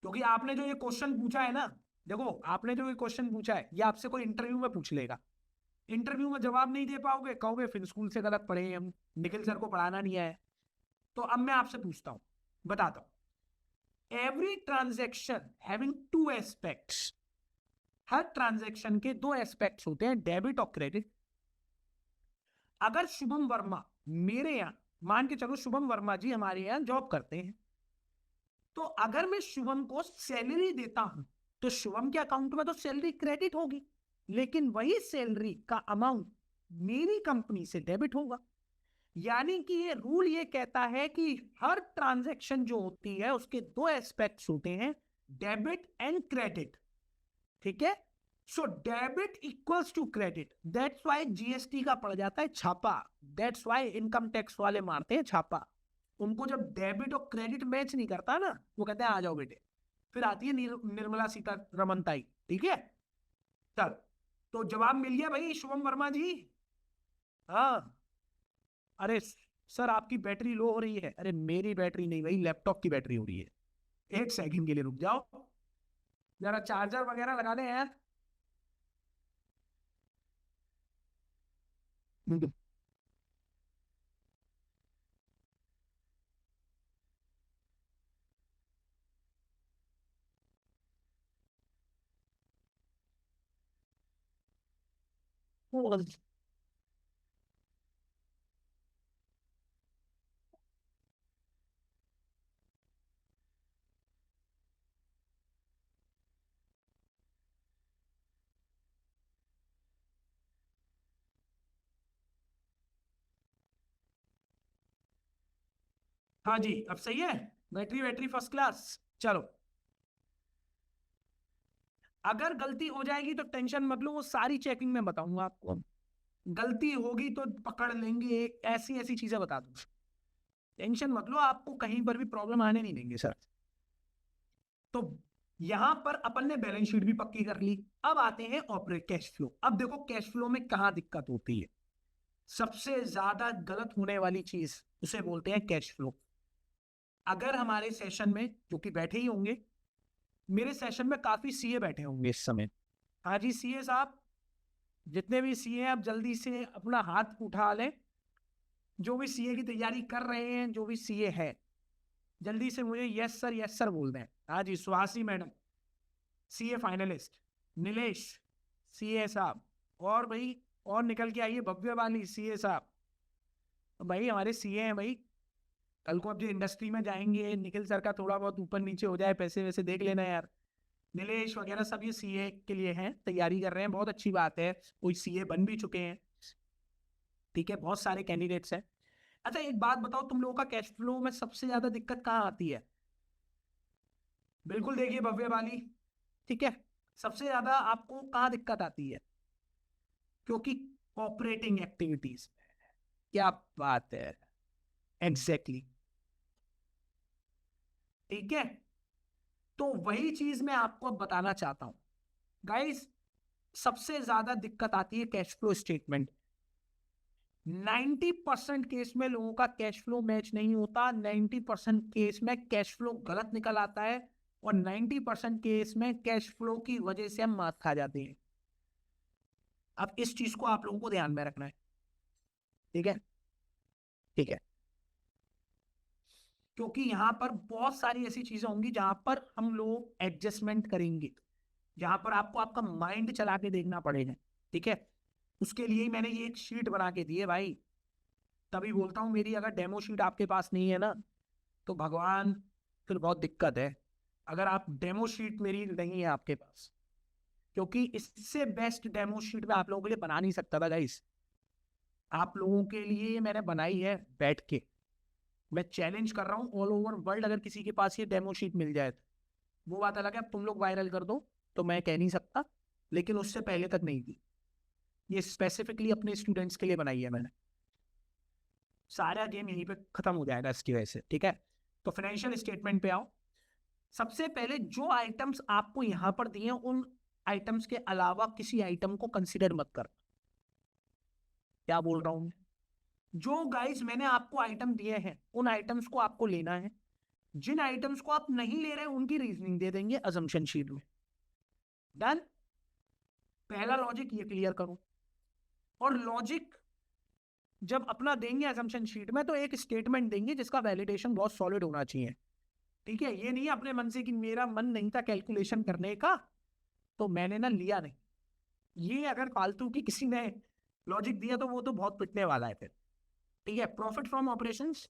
क्योंकि आपने जो ये क्वेश्चन पूछा है ना, देखो आपने जो ये क्वेश्चन पूछा है ये आपसे कोई इंटरव्यू में पूछ लेगा। इंटरव्यू में जवाब नहीं दे पाओगे, कहोगे फिर स्कूल से गलत पढ़े हम, निखिल सर को पढ़ाना नहीं आया। तो अब मैं आपसे पूछता हूं, बताता हूं। Every transaction having two aspects, हर ट्रांजैक्शन के दो एस्पेक्ट्स होते हैं, डेबिट और क्रेडिट। अगर शुभम वर्मा मेरे यहां, मान के चलो शुभम वर्मा जी हमारे यहां जॉब करते हैं, तो अगर मैं शुभम को सैलरी देता हूं तो शुभम के अकाउंट में तो सैलरी क्रेडिट होगी, लेकिन वही सैलरी का अमाउंट मेरी कंपनी से डेबिट होगा। यानी कि ये रूल ये कहता है कि हर ट्रांजैक्शन जो होती है उसके दो एस्पेक्ट्स होते हैं, डेबिट एंड क्रेडिट, ठीक है। So debit equals to credit, that's why GST का पड़ जाता है छापा, दैट्स व्हाई इनकम टैक्स वाले मारते हैं छापा। उनको जब डेबिट और क्रेडिट मैच नहीं करता ना, वो कहते हैं आ जाओ बेटे। फिर आती है निर्मला सीतारमण ताई, ठीक है। चल, तो जवाब मिल गया भाई शुभम वर्मा जी। हाँ। अरे सर आपकी बैटरी लो हो रही है, अरे मेरी बैटरी नहीं भाई, लैपटॉप की बैटरी हो रही है। एक सेकंड के लिए रुक जाओ, जरा चार्जर वगैरह लगा दें यार। हाँ जी अब सही है, बैटरी बैटरी फर्स्ट क्लास। चलो, अगर गलती हो जाएगी तो टेंशन मत लो, वो सारी चेकिंग में बताऊंगा आपको। गलती होगी तो पकड़ लेंगे, ऐसी ऐसी चीजें बता दूं। टेंशन मत लो, आपको कहीं पर भी प्रॉब्लम आने नहीं देंगे सर। तो यहां पर अपन ने बैलेंस शीट भी पक्की कर ली। अब आते हैं ऑपरेट कैश फ्लो। अब देखो कैश फ्लो में कहां दिक्कत होती है, सबसे ज्यादा गलत होने वाली चीज उसे बोलते हैं कैश फ्लो। अगर हमारे सेशन में, जो कि बैठे ही होंगे, मेरे सेशन में काफी सीए बैठे होंगे इस समय। हाँ जी सीए साहब, जितने भी सीए हैं आप जल्दी से अपना हाथ उठा लें। जो भी सीए की तैयारी कर रहे हैं, जो भी सीए है, जल्दी से मुझे यस सर बोल दें। हाँ जी Suhasi madam CA finalist, Nilesh CA साहब, और भाई और निकल के आइए भव्य वाली सीए साहब। तो भाई हमारे सीए हैं भाई, कल को अब जो इंडस्ट्री में जाएंगे, निखिल सर का थोड़ा बहुत ऊपर नीचे हो जाए, पैसे वैसे देख लेना यार। नीलेश वगैरह सब ये सीए के लिए हैं, तैयारी कर रहे हैं, बहुत अच्छी बात है। कोई सीए बन भी चुके हैं, ठीक है, बहुत सारे कैंडिडेट्स हैं। अच्छा एक बात बताओ, तुम लोगों का कैश फ्लो में सबसे ज्यादा दिक्कत कहाँ आती है। बिल्कुल देखिए भव्य वाली, ठीक है, सबसे ज्यादा आपको कहाँ दिक्कत आती है, क्योंकि ऑपरेटिंग एक्टिविटीज। क्या बात है, एग्जैक्टली exactly. ठीक है, तो वही चीज मैं आपको बताना चाहता हूं गाइस। सबसे ज्यादा दिक्कत आती है कैश फ्लो स्टेटमेंट। 90% केस में लोगों का कैश फ्लो मैच नहीं होता, 90% केस में कैश फ्लो गलत निकल आता है, और 90% केस में कैश फ्लो की वजह से हम मात खा जाते हैं। अब इस चीज को आप लोगों को ध्यान में रखना है, ठीक है। ठीक है, क्योंकि यहाँ पर बहुत सारी ऐसी चीजें होंगी जहां पर हम लोग एडजस्टमेंट करेंगे, जहां पर आपको आपका माइंड चला के देखना पड़ेगा। ठीक है, उसके लिए ही मैंने ये एक शीट बना के दी है भाई। तभी बोलता हूँ मेरी अगर डेमो शीट आपके पास नहीं है ना तो भगवान, फिर बहुत दिक्कत है। अगर आप डेमो शीट मेरी नहीं है आपके पास, क्योंकि इससे बेस्ट डेमो शीट मैं आप लोगों के लिए बना नहीं सकता था गाइस। आप लोगों के लिए मैंने बनाई है बैठ के। मैं चैलेंज कर रहा हूँ ऑल ओवर वर्ल्ड, अगर किसी के पास ये डेमो शीट मिल जाए तो वो बात अलग है, अब तुम लोग वायरल कर दो तो मैं कह नहीं सकता, लेकिन उससे पहले तक नहीं थी। ये स्पेसिफिकली अपने स्टूडेंट्स के लिए बनाई है मैंने। सारा गेम यहीं पे खत्म हो जाएगा इसकी वजह से। ठीक है, तो फाइनेंशियल स्टेटमेंट पे आओ। सबसे पहले जो आइटम्स आपको यहां पर दिए हैं उन आइटम्स के अलावा किसी आइटम को कंसीडर मत कर। क्या बोल रहा हूं? जो गाइस मैंने आपको आइटम दिए हैं उन आइटम्स को आपको लेना है। जिन आइटम्स को आप नहीं ले रहे उनकी रीजनिंग दे देंगे अजम्पशन शीट में। डन। पहला लॉजिक ये क्लियर करो। और लॉजिक जब अपना देंगे असम्पशन शीट में तो एक स्टेटमेंट देंगे जिसका वैलिडेशन बहुत सॉलिड होना चाहिए। ठीक है, ये नहीं अपने मन से कि मेरा मन नहीं था कैलकुलेशन करने का तो मैंने ना लिया नहीं। ये अगर फालतू की किसी ने लॉजिक दिया तो वो तो बहुत पिटने वाला है फिर। ठीक है, profit from operations,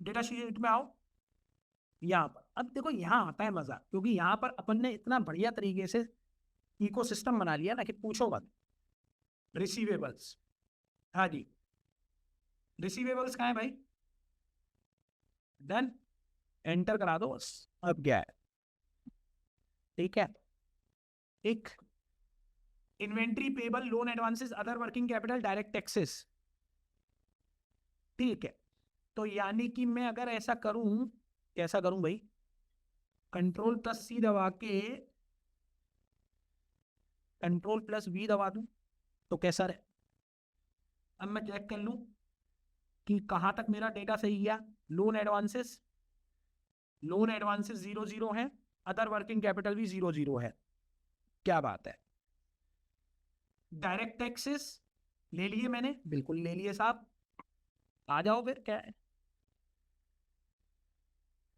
data sheet में आओ। यहाँ पर अब देखो, यहाँ आता है मजा, क्योंकि यहाँ पर अपन ने इतना बढ़िया तरीके से इकोसिस्टम बना लिया ना कि पूछो मत। रिसीवेबल्स, हाँ जी, रिसीवेबल्स कहाँ है भाई? डन, एंटर करा दो बस। अब क्या है? ठीक है, एक inventory, payable, loan advances, other working capital, direct taxes. ठीक है, तो यानी कि मैं अगर ऐसा करूं, कैसा करूं भाई? कंट्रोल प्लस सी दबा के कंट्रोल प्लस वी दबा दूं तो कैसा रहे? अब मैं चेक कर लूं कि कहां तक मेरा डेटा सही गया। लोन एडवांसेस 0 0 है, अदर वर्किंग कैपिटल भी 0 0 है। क्या बात है? डायरेक्ट टैक्सेस ले लिए मैंने, बिल्कुल ले लिए साहब। आ जाओ फिर, क्या है?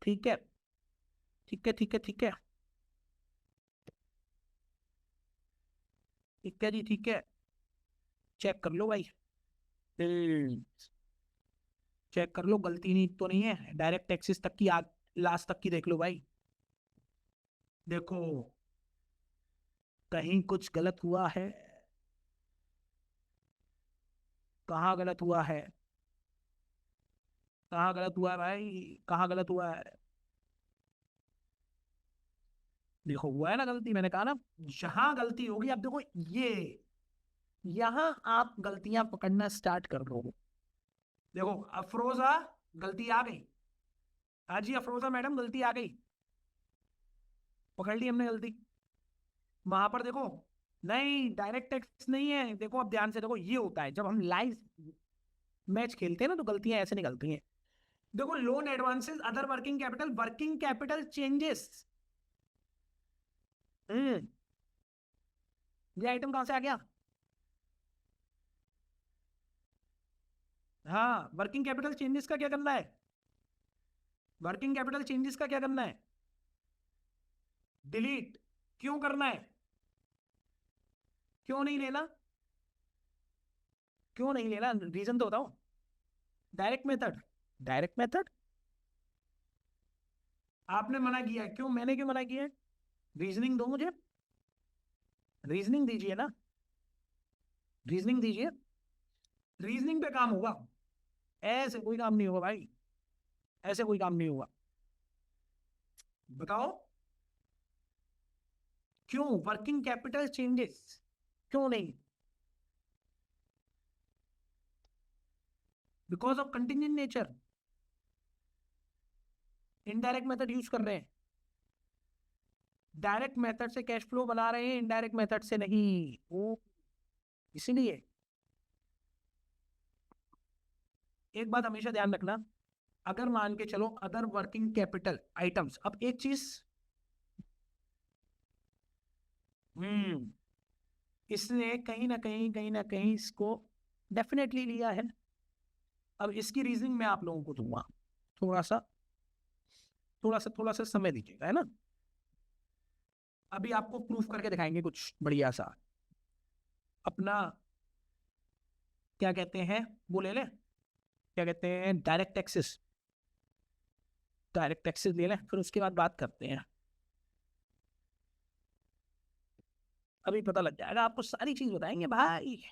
ठीक है, ठीक है, ठीक है, ठीक है, ठीक है जी, ठीक है। चेक कर लो भाई, चेक कर लो, गलती नहीं तो नहीं है। डायरेक्ट टैक्सेस तक की लास्ट तक की देख लो भाई। देखो, कहीं कुछ गलत हुआ है? कहाँ गलत हुआ है? कहाँ गलत हुआ है भाई? कहाँ गलत हुआ है? देखो, हुआ है ना गलती, मैंने कहा ना। जहां गलती होगी, अब देखो ये, यहां आप गलतियां पकड़ना स्टार्ट कर दो। देखो, अफरोजा, गलती आ गई। हाँ जी अफरोजा मैडम, गलती आ गई, पकड़ ली हमने गलती। वहां पर देखो, नहीं डायरेक्ट टैक्स नहीं है। देखो अब ध्यान से देखो, ये होता है जब हम लाइव मैच खेलते हैं ना तो गलतियां ऐसे निकलती हैं। देखो, loan advances, other working capital changes. Hmm, ये आइटम कहां से आ गया? हाँ, वर्किंग कैपिटल चेंजेस का क्या करना है? वर्किंग कैपिटल चेंजेस का क्या करना है? डिलीट। क्यों करना है? क्यों नहीं लेना? क्यों नहीं लेना, रीजन तो बताओ। डायरेक्ट मेथड, डायरेक्ट मेथड आपने मना किया है, क्यों? मैंने क्यों मना किया है? रीजनिंग दो मुझे, रीजनिंग दीजिए ना, रीजनिंग दीजिए। रीजनिंग पे काम होगा, ऐसे कोई काम नहीं होगा भाई, ऐसे कोई काम नहीं होगा। बताओ, क्यों वर्किंग कैपिटल चेंजेस क्यों नहीं? Because of contingent nature, indirect method use कर रहे हैं। डायरेक्ट मेथड से कैश फ्लो बना रहे हैं, इनडायरेक्ट मेथड से नहीं। वो इसीलिए एक बात हमेशा ध्यान रखना, अगर मान के चलो अदर वर्किंग कैपिटल आइटम्स, अब एक चीज, हम्म इसने कहीं ना कहीं इसको डेफिनेटली लिया है। अब इसकी रीजनिंग मैं आप लोगों को दूंगा, थोड़ा सा समय दीजिएगा, है ना। अभी आपको प्रूफ करके दिखाएंगे कुछ बढ़िया सा। अपना क्या कहते हैं वो ले लें, क्या कहते हैं, डायरेक्ट टैक्सेस। डायरेक्ट टैक्सेस ले लें, फिर उसके बाद बात करते हैं। अभी पता लग जाएगा आपको, सारी चीज बताएंगे भाई,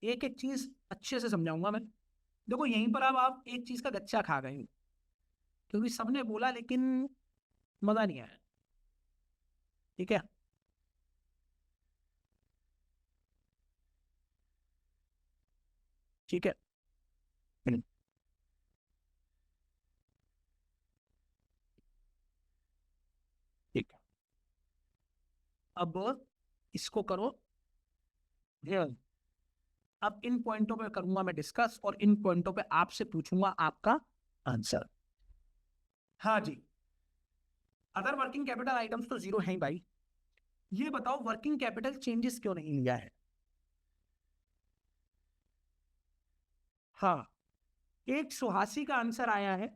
एक एक चीज अच्छे से समझाऊंगा मैं। देखो यहीं पर अब आप एक चीज का गच्चा खा गए हो, क्योंकि सबने बोला लेकिन मजा नहीं आया। ठीक है, ठीक है। हम्म, ठीक है। अब इसको करो ध्यान। अब इन पॉइंटों पे करूंगा मैं डिस्कस, और इन पॉइंटों पे आपसे पूछूंगा आपका आंसर। हाँ जी, अदर वर्किंग कैपिटल आइटम्स तो जीरो है ही भाई। ये बताओ वर्किंग कैपिटल चेंजेस क्यों नहीं लिया है। हाँ, एक सुहासी का आंसर आया है,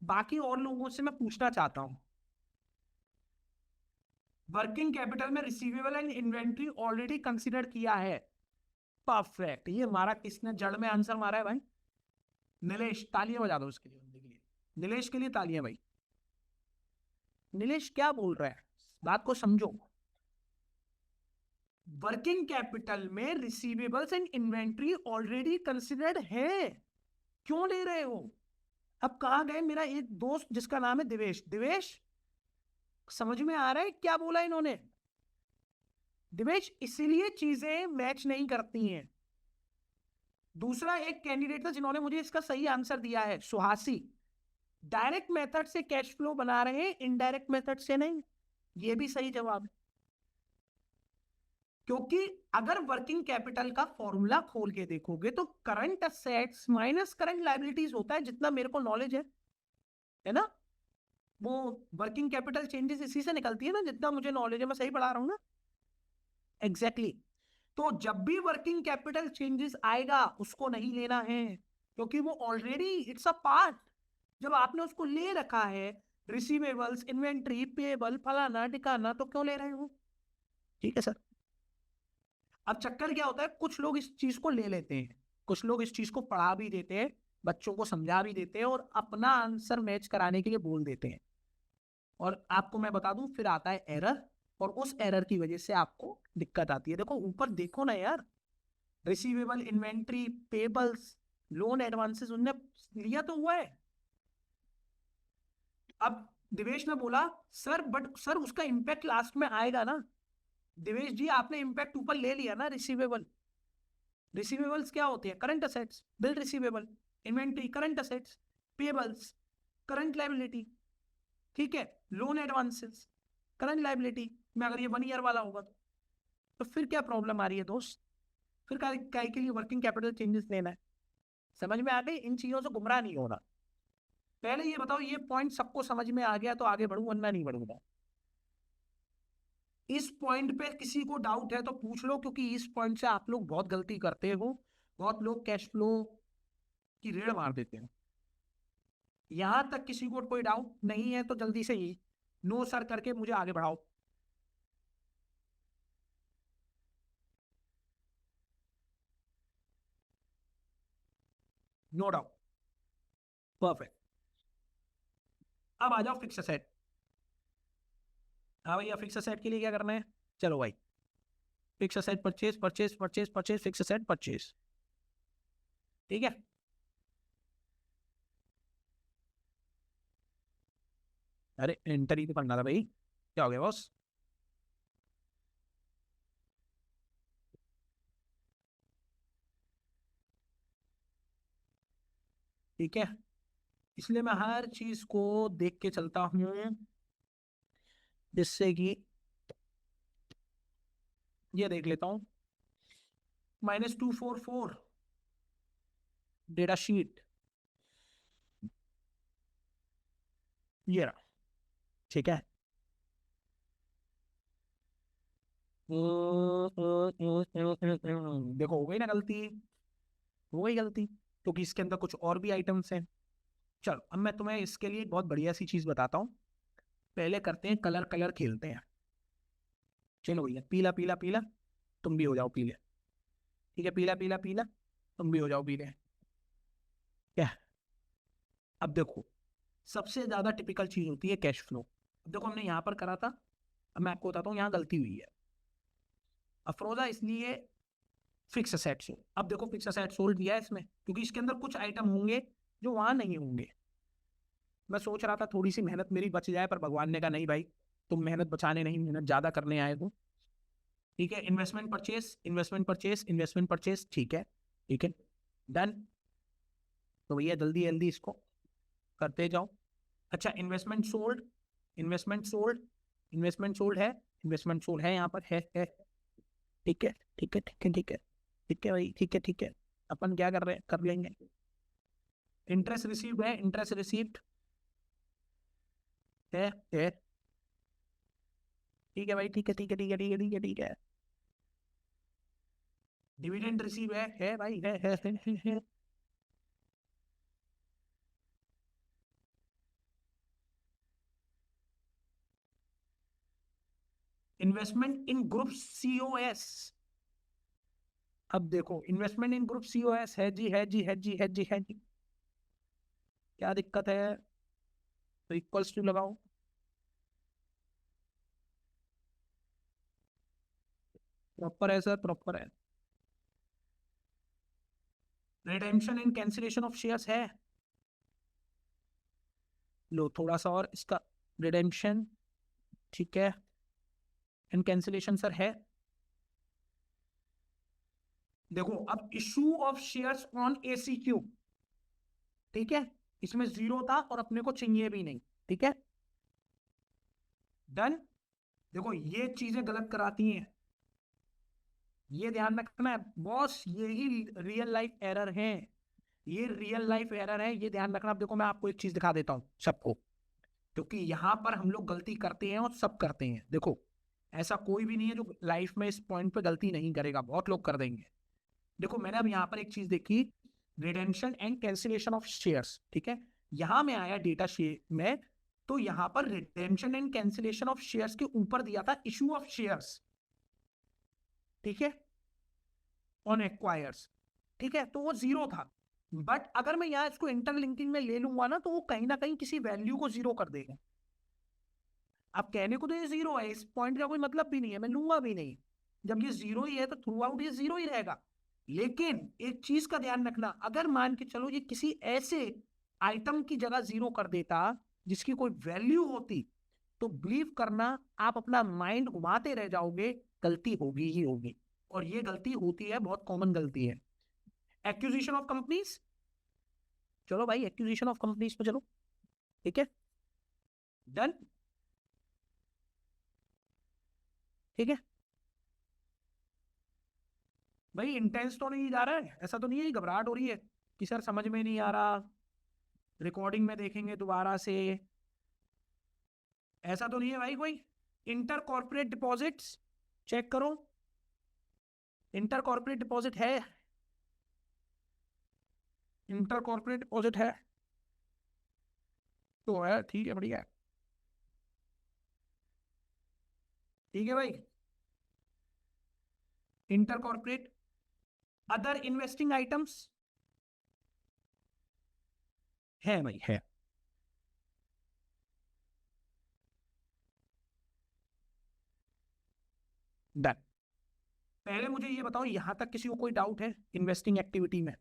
बाकी और लोगों से मैं पूछना चाहता हूं। वर्किंग कैपिटल में receivable and inventory already consider किया है। परफेक्ट, ये मारा किसने, जड़ में आंसर मारा है भाई। नीलेश, तालियां बजा दो उसके लिए, बंदे के लिए। नीलेश के लिए तालियां भाई। नीलेश क्या बोल रहा है, बात को समझो। वर्किंग कैपिटल में receivables and inventory already considered है, क्यों ले रहे हो। अब कहा गए मेरा एक दोस्त जिसका नाम है दिवेश, दिवेश समझ में आ रहा है क्या बोला इन्होंने। दिवेश, इसीलिए चीजें मैच नहीं करती हैं। दूसरा एक कैंडिडेट था जिन्होंने मुझे इसका सही आंसर दिया है, सुहासी। डायरेक्ट मेथड से कैश फ्लो बना रहे हैं, इनडायरेक्ट मेथड से नहीं। ये भी सही जवाब है, क्योंकि अगर वर्किंग कैपिटल का फॉर्मूला खोल के देखोगे तो current assets minus current liabilities होता है, जितना मेरे को नॉलेज है ना। वो वर्किंग कैपिटल चेंजेस इसी से निकलती है ना, जितना मुझे नॉलेज है, मैं सही पढ़ा रहा हूँ ना। Exactly exactly. तो जब भी वर्किंग कैपिटल चेंजेस आएगा उसको नहीं लेना है, क्योंकि वो ऑलरेडी इट्स अ पार्ट। जब आपने उसको ले रखा है, रिसीवेबल्स, इन्वेंट्री, पेबल, फलाना टिकाना, तो क्यों ले रहे हो। ठीक है सर। अब चक्कर क्या होता है, कुछ लोग इस चीज को ले लेते हैं, कुछ लोग इस चीज को पढ़ा भी देते हैं, बच्चों को समझा भी देते हैं, और अपना आंसर मैच कराने के लिए बोल देते हैं। और आपको मैं बता दूं, फिर आता है एरर, और उस एरर की वजह से आपको दिक्कत आती है। देखो ऊपर देखो ना यार, receivable, inventory, payables, loan advances, उनने लिया तो हुआ है। अब दिवेश ने बोला सर, बट सर उसका इंपैक्ट लास्ट में आएगा ना। दिवेश जी, आपने इंपैक्ट ऊपर ले लिया ना, रिसीवेबल। रिसीवेबल्स क्या होते हैं, current assets, bill receivable. Inventory current assets, payables current liability. ठीक है, लोन एडवांसेस करंट लायबिलिटी में, अगर ये 1 ईयर वाला होगा तो फिर क्या प्रॉब्लम आ रही है दोस्त। फिर काय के लिए वर्किंग कैपिटल चेंजेस लेना है। समझ में आ गई, इन चीजों से गुमराह नहीं होना। पहले ये बताओ, ये पॉइंट सबको समझ में आ गया तो आगे बढ़ू, वरना नहीं बढ़ूंगा। इस पॉइंट पे किसी को डाउट है तो पूछ लो, क्योंकि इस पॉइंट से आप लोग बहुत गलती करते हो। बहुत लोग कैश फ्लो की रेड़ मार देते हैं। यहां तक किसी को कोई डाउट नहीं है तो जल्दी से ही नो सर करके मुझे आगे बढ़ाओ। No doubt, perfect. अब आ जाओ फिक्स असेट। हाँ भैया, फिक्स असेट के लिए क्या करना है, चलो भाई। Fix asset purchase purchase purchase purchase, fix asset purchase. ठीक है, अरे एंटर ही तो करना था भाई, क्या हो गया बॉस। ठीक है, इसलिए मैं हर चीज को देख के चलता हूँ, जिससे कि ये देख लेता हूँ, -244 डेटा शीट, ये रहा। ठीक है, देखो हो गई ना गलती, हो गई गलती। क्योंकि इसके अंदर कुछ और भी आइटम्स हैं। चलो अब मैं तुम्हें इसके लिए एक बहुत बढ़िया सी चीज बताता हूँ। पहले करते हैं कलर कलर खेलते हैं। चलो भैया, पीला पीला पीला, तुम भी हो जाओ पीले। ठीक है, पीला पीला पीला, तुम भी हो जाओ पीले। क्या? अब देखो, सबसे ज्यादा टिपिकल चीज होती है कैश फ्लो। अब देखो हमने यहाँ पर करा था, अब मैं आपको बताता हूँ यहाँ गलती हुई है। अफरोजा इसलिए फिक्स असेट सोल्ड। अब देखो फिक्स असेट सोल्ड दिया है इसमें क्योंकि इसके अंदर कुछ आइटम होंगे जो वहां नहीं होंगे। मैं सोच रहा था थोड़ी सी मेहनत मेरी बच जाए, पर भगवान ने कहा नहीं भाई, तुम मेहनत बचाने नहीं, मेहनत ज्यादा करने आए हो। ठीक है, investment purchase, investment purchase, investment purchase, ठीक है, ठीक है, डन। तो भैया जल्दी जल्दी इसको करते जाओ। अच्छा, investment sold, investment sold, investment sold है, इन्वेस्टमेंट सोल्ड है यहाँ पर है। ठीक है, ठीक है, ठीक है, ठीक है, ठीक है भाई, ठीक है, ठीक है। अपन क्या कर रहे हैं, कर लेंगे। इंटरेस्ट रिसीव्ड है, इंटरेस्ट रिसीव्ड है। ठीक है भाई, ठीक है, ठीक है, ठीक है, ठीक है, ठीक है, ठीक है। डिविडेंड रिसीव है भाई, है। इन्वेस्टमेंट इन ग्रुप सीओएस। अब देखो इन्वेस्टमेंट इन ग्रुप सीओएस है जी, है जी, है जी, है जी, है जी। क्या दिक्कत है? तो इक्वल्स टू लगाओ। प्रॉपर है सर, प्रॉपर है। Redemption and cancellation of shares है। लो थोड़ा सा और इसका, रिडेम्पशन, ठीक है, एंड कैंसिलेशन सर है। देखो अब इशू ऑफ शेयर्स ऑन एसीक्यू, ठीक है, इसमें जीरो था और अपने को चाहिए भी नहीं। ठीक है, डन। देखो ये चीजें गलत कराती हैं, ये ध्यान रखना है बॉस, यही रियल लाइफ एरर है, ये रियल लाइफ एरर है, ये ध्यान रखना। अब देखो मैं आपको एक चीज दिखा देता हूँ सबको, क्योंकि यहाँ पर हम लोग गलती करते हैं और सब करते हैं। देखो ऐसा कोई भी नहीं है जो लाइफ में इस पॉइंट पे गलती नहीं करेगा, बहुत लोग कर देंगे। देखो मैंने अब यहाँ पर एक चीज देखी, redemption and cancellation of shares, ठीक है, यहाँ में आया डेटा शेयर में, तो यहाँ पर redemption and cancellation of shares के ऊपर दिया था इशू ऑफ शेयर्स, ठीक है, ऑन एक्वायर्स, ठीक है, तो वो जीरो था। बट अगर मैं यहाँ इसको इंटरलिंकिंग में ले लूंगा ना, तो वो कहीं ना कहीं किसी वैल्यू को जीरो कर देगा। अब कहने को तो ये जीरो है, इस पॉइंट का कोई मतलब भी नहीं है, मैं लूंगा भी नहीं। जब ये जीरो ही है तो थ्रू आउट ये जीरो ही रहेगा। लेकिन एक चीज का ध्यान रखना, अगर मान के चलो ये किसी ऐसे आइटम की जगह जीरो कर देता जिसकी कोई वैल्यू होती, तो बिलीव करना आप अपना माइंड घुमाते रह जाओगे, गलती होगी ही होगी। और ये गलती होती है, बहुत कॉमन गलती है। एक्विजिशन ऑफ कंपनीज, चलो भाई एक्विजिशन ऑफ कंपनीज पे चलो, ठीक है, डन, ठीक है भाई। इंटेंस तो नहीं जा रहा है, ऐसा तो नहीं है घबराहट हो रही है कि सर समझ में नहीं आ रहा, रिकॉर्डिंग में देखेंगे दोबारा से, ऐसा तो नहीं है भाई कोई। इंटर कॉर्पोरेट डिपॉजिट्स चेक करो, इंटर कॉर्पोरेट डिपॉजिट है, इंटर कॉर्पोरेट डिपॉजिट है तो है, ठीक है, बढ़िया, ठीक है भाई। Inter corporate, other investing items है भाई, है, डन। पहले मुझे ये बताओ, यहां तक किसी को कोई डाउट है इन्वेस्टिंग एक्टिविटी में?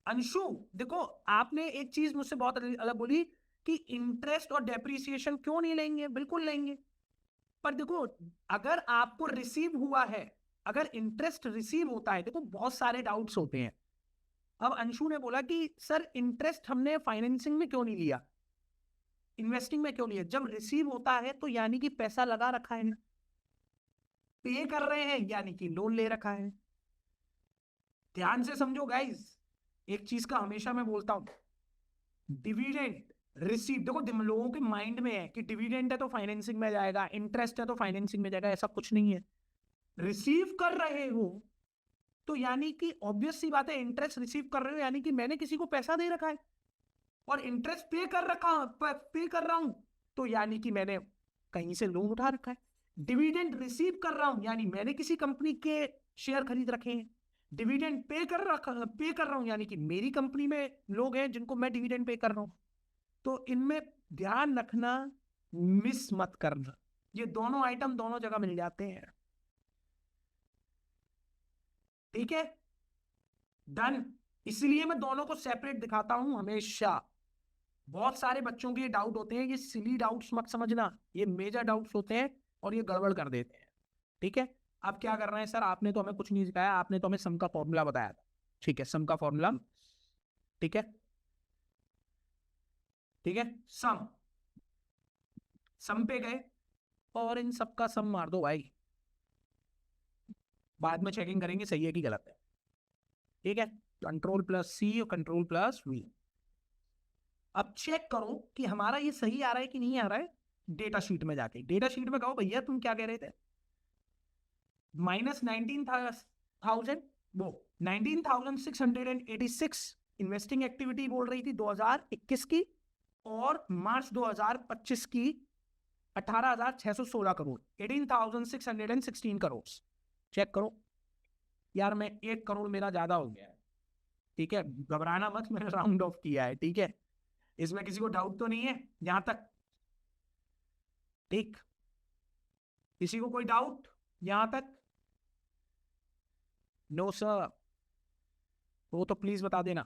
अंशु, देखो आपने एक चीज मुझसे बहुत अलग बोली कि इंटरेस्ट और डेप्रिसिएशन क्यों नहीं लेंगे, बिल्कुल लेंगे। पर देखो अगर आपको रिसीव हुआ है, अगर इंटरेस्ट रिसीव होता है, देखो बहुत सारे डाउट्स होते हैं। अब अंशु ने बोला कि सर इंटरेस्ट हमने फाइनेंसिंग में क्यों नहीं लिया, इन्वेस्टिंग में क्यों लिया? जब रिसीव होता है तो यानी कि पैसा लगा रखा है, पे कर रहे हैं यानी कि लोन ले रखा है। ध्यान से समझो गाइस, एक चीज का हमेशा मैं बोलता हूं, डिविडेंड रिसीव, देखो लोगों के माइंड में है कि डिविडेंड है तो फाइनेंसिंग में जाएगा, इंटरेस्ट है तो फाइनेंसिंग में जाएगा, ऐसा कुछ नहीं है। रिसीव कर रहे हो तो यानी कि ऑब्वियस सी बात है, इंटरेस्ट रिसीव कर रहे हो यानी कि मैंने किसी को पैसा दे रखा है, और इंटरेस्ट पे कर रहा हूं तो यानी कि मैंने कहीं से लोन उठा रखा है। डिविडेंड रिसीव कर रहा हूं यानी मैंने किसी कंपनी के शेयर खरीद रखे हैं। डिविडेंड पे कर रहा हूं यानी कि मेरी कंपनी में लोग हैं जिनको मैं डिविडेंड पे कर रहा हूं। तो इनमें ध्यान रखना, मिस मत करना, ये दोनों आइटम दोनों जगह मिल जाते हैं। ठीक है, डन। इसलिए मैं दोनों को सेपरेट दिखाता हूं हमेशा। बहुत सारे बच्चों के डाउट होते हैं, ये सिली डाउट्स मत समझना, ये मेजर डाउट्स होते हैं और ये गड़बड़ कर देते हैं। ठीक है, अब क्या कर रहे हैं सर, आपने तो हमें कुछ नहीं सिखाया, आपने तो हमें सम का फॉर्मूला बताया था। ठीक है, सम का फॉर्मूला, ठीक है, ठीक है, सम, सम पे गए और इन सब का सम मार दो भाई, बाद में चेकिंग करेंगे सही है कि गलत है। ठीक है, कंट्रोल प्लस सी और कंट्रोल प्लस वी। अब चेक करो कि हमारा ये सही आ रहा है कि नहीं आ रहा है। डेटा शीट में जाके, डेटा शीट में कहो भैया तुम क्या कह रहे थे, -19,000, वो 19,686 इन्वेस्टिंग एक्टिविटी बोल रही थी 2021 की, और मार्च 2025 की 18,616 करोड़, 18,616 करोड़। चेक करो यार, मैं 1 करोड़ मेरा ज्यादा हो गया है। ठीक है, घबराना मत, मैंने राउंड ऑफ किया है। ठीक है, इसमें किसी को डाउट तो नहीं है यहां तक? ठीक, किसी को कोई डाउट यहां तक? नो सर, वो तो प्लीज बता देना।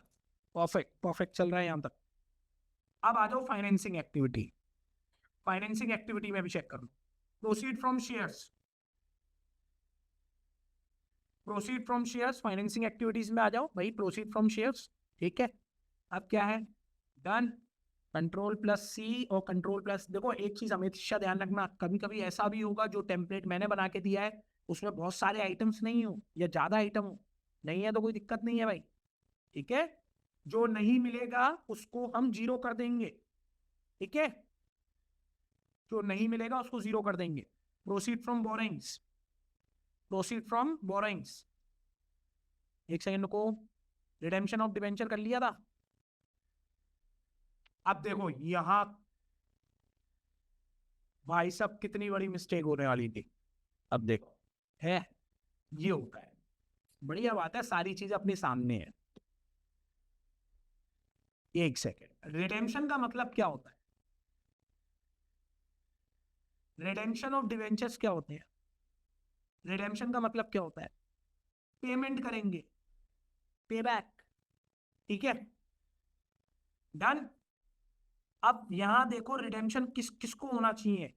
परफेक्ट, परफेक्ट चल रहा है यहां तक। अब आ जाओ फाइनेंसिंग एक्टिविटी। फाइनेंसिंग एक्टिविटी में भी चेक कर लो। Proceed from shares, proceed from shares, financing activities में आ जाओ भाई, प्रोसीड फ्रॉम शेयर्स। ठीक है, अब क्या है, डन। कंट्रोल प्लस सी और कंट्रोल प्लस, देखो एक चीज हमेशा ध्यान रखना, कभी कभी ऐसा भी होगा जो टेम्पलेट मैंने बना के दिया है उसमें बहुत सारे आइटम्स नहीं हो या ज्यादा आइटम हो, नहीं है तो कोई दिक्कत नहीं है भाई। ठीक है, जो नहीं मिलेगा उसको हम जीरो कर देंगे। ठीक है, जो नहीं मिलेगा उसको जीरो कर देंगे। Proceed from borings, proceed from borings, एक सेकंड को, रिडेम्पशन ऑफ डिवेंचर कर लिया था। अब देखो यहां भाई साहब कितनी बड़ी मिस्टेक होने वाली थी। अब देखो है, ये होता है, बढ़िया बात है, सारी चीज अपने सामने है। एक सेकेंड, रिडेम्पशन का मतलब क्या होता है, रिडेम्पशन ऑफ डिवेंचर्स क्या होते हैं, रिडेम्पशन का मतलब क्या होता है, पेमेंट करेंगे, पे बैक। ठीक है, डन। अब यहां देखो रिडेम्पशन किसको होना चाहिए,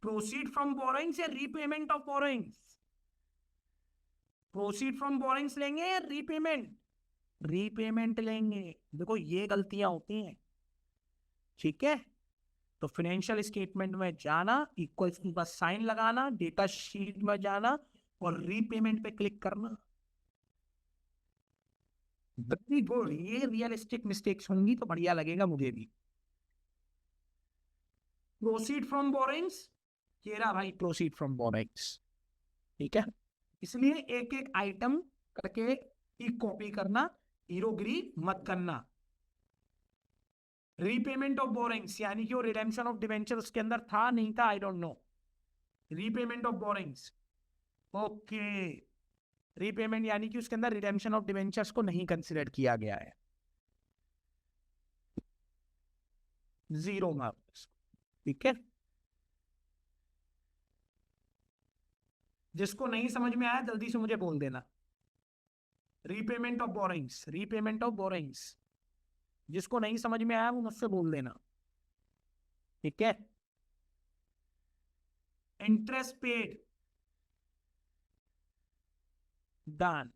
प्रोसीड फ्रॉम बोरोइंग्स या repayment of borrowings, proceed from borrowings लेंगे या रीपेमेंट, रीपेमेंट लेंगे। देखो ये गलतियां होती हैं। ठीक है, तो फाइनेंशियल स्टेटमेंट में जाना, इक्वल्स का साइन लगाना, डेटा शीट में जाना और रीपेमेंट पे क्लिक करना। वेरी गुड, ये रियलिस्टिक मिस्टेक्स होंगी तो बढ़िया लगेगा मुझे भी। प्रोसीड फ्रॉम बोरिंग्स, ये रहा भाई प्रोसीड फ्रॉम बोरिंग्स। ठीक है, इसलिए एक एक आइटम करके ही कॉपी करना, हीरोगिरी मत करना। रीपेमेंट ऑफ बोरिंग्स यानी कि वो रिडेम्पशन ऑफ डिवेंचर उसके अंदर था नहीं था, I don't know. Repayment of borings, okay, repayment यानी कि उसके अंदर रिडेम्पशन ऑफ डिवेंचर्स को नहीं कंसिडर किया गया है, जीरो मार्क्स। ठीक है, जिसको नहीं समझ में आया जल्दी से मुझे बोल देना। Repayment of borings, repayment of borings, जिसको नहीं समझ में आया वो मुझसे बोल देना। ठीक है, इंटरेस्ट पेड, डन।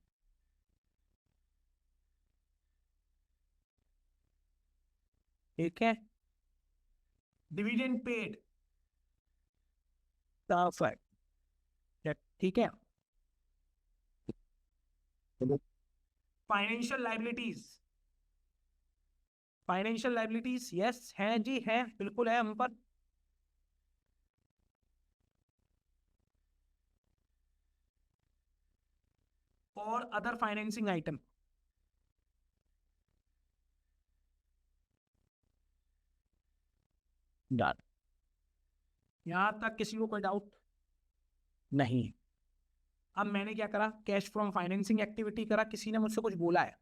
ठीक है, डिविडेंड पेड, परफेक्ट। ठीक है, financial liabilities, financial liabilities yes है जी, है बिल्कुल है हम पर। और अदर फाइनेंसिंग आइटम। डन। यहां तक किसी को कोई डाउट नहीं? अब मैंने क्या करा, कैश फ्रॉम फाइनेंसिंग एक्टिविटी करा। किसी ने मुझसे कुछ बोला है?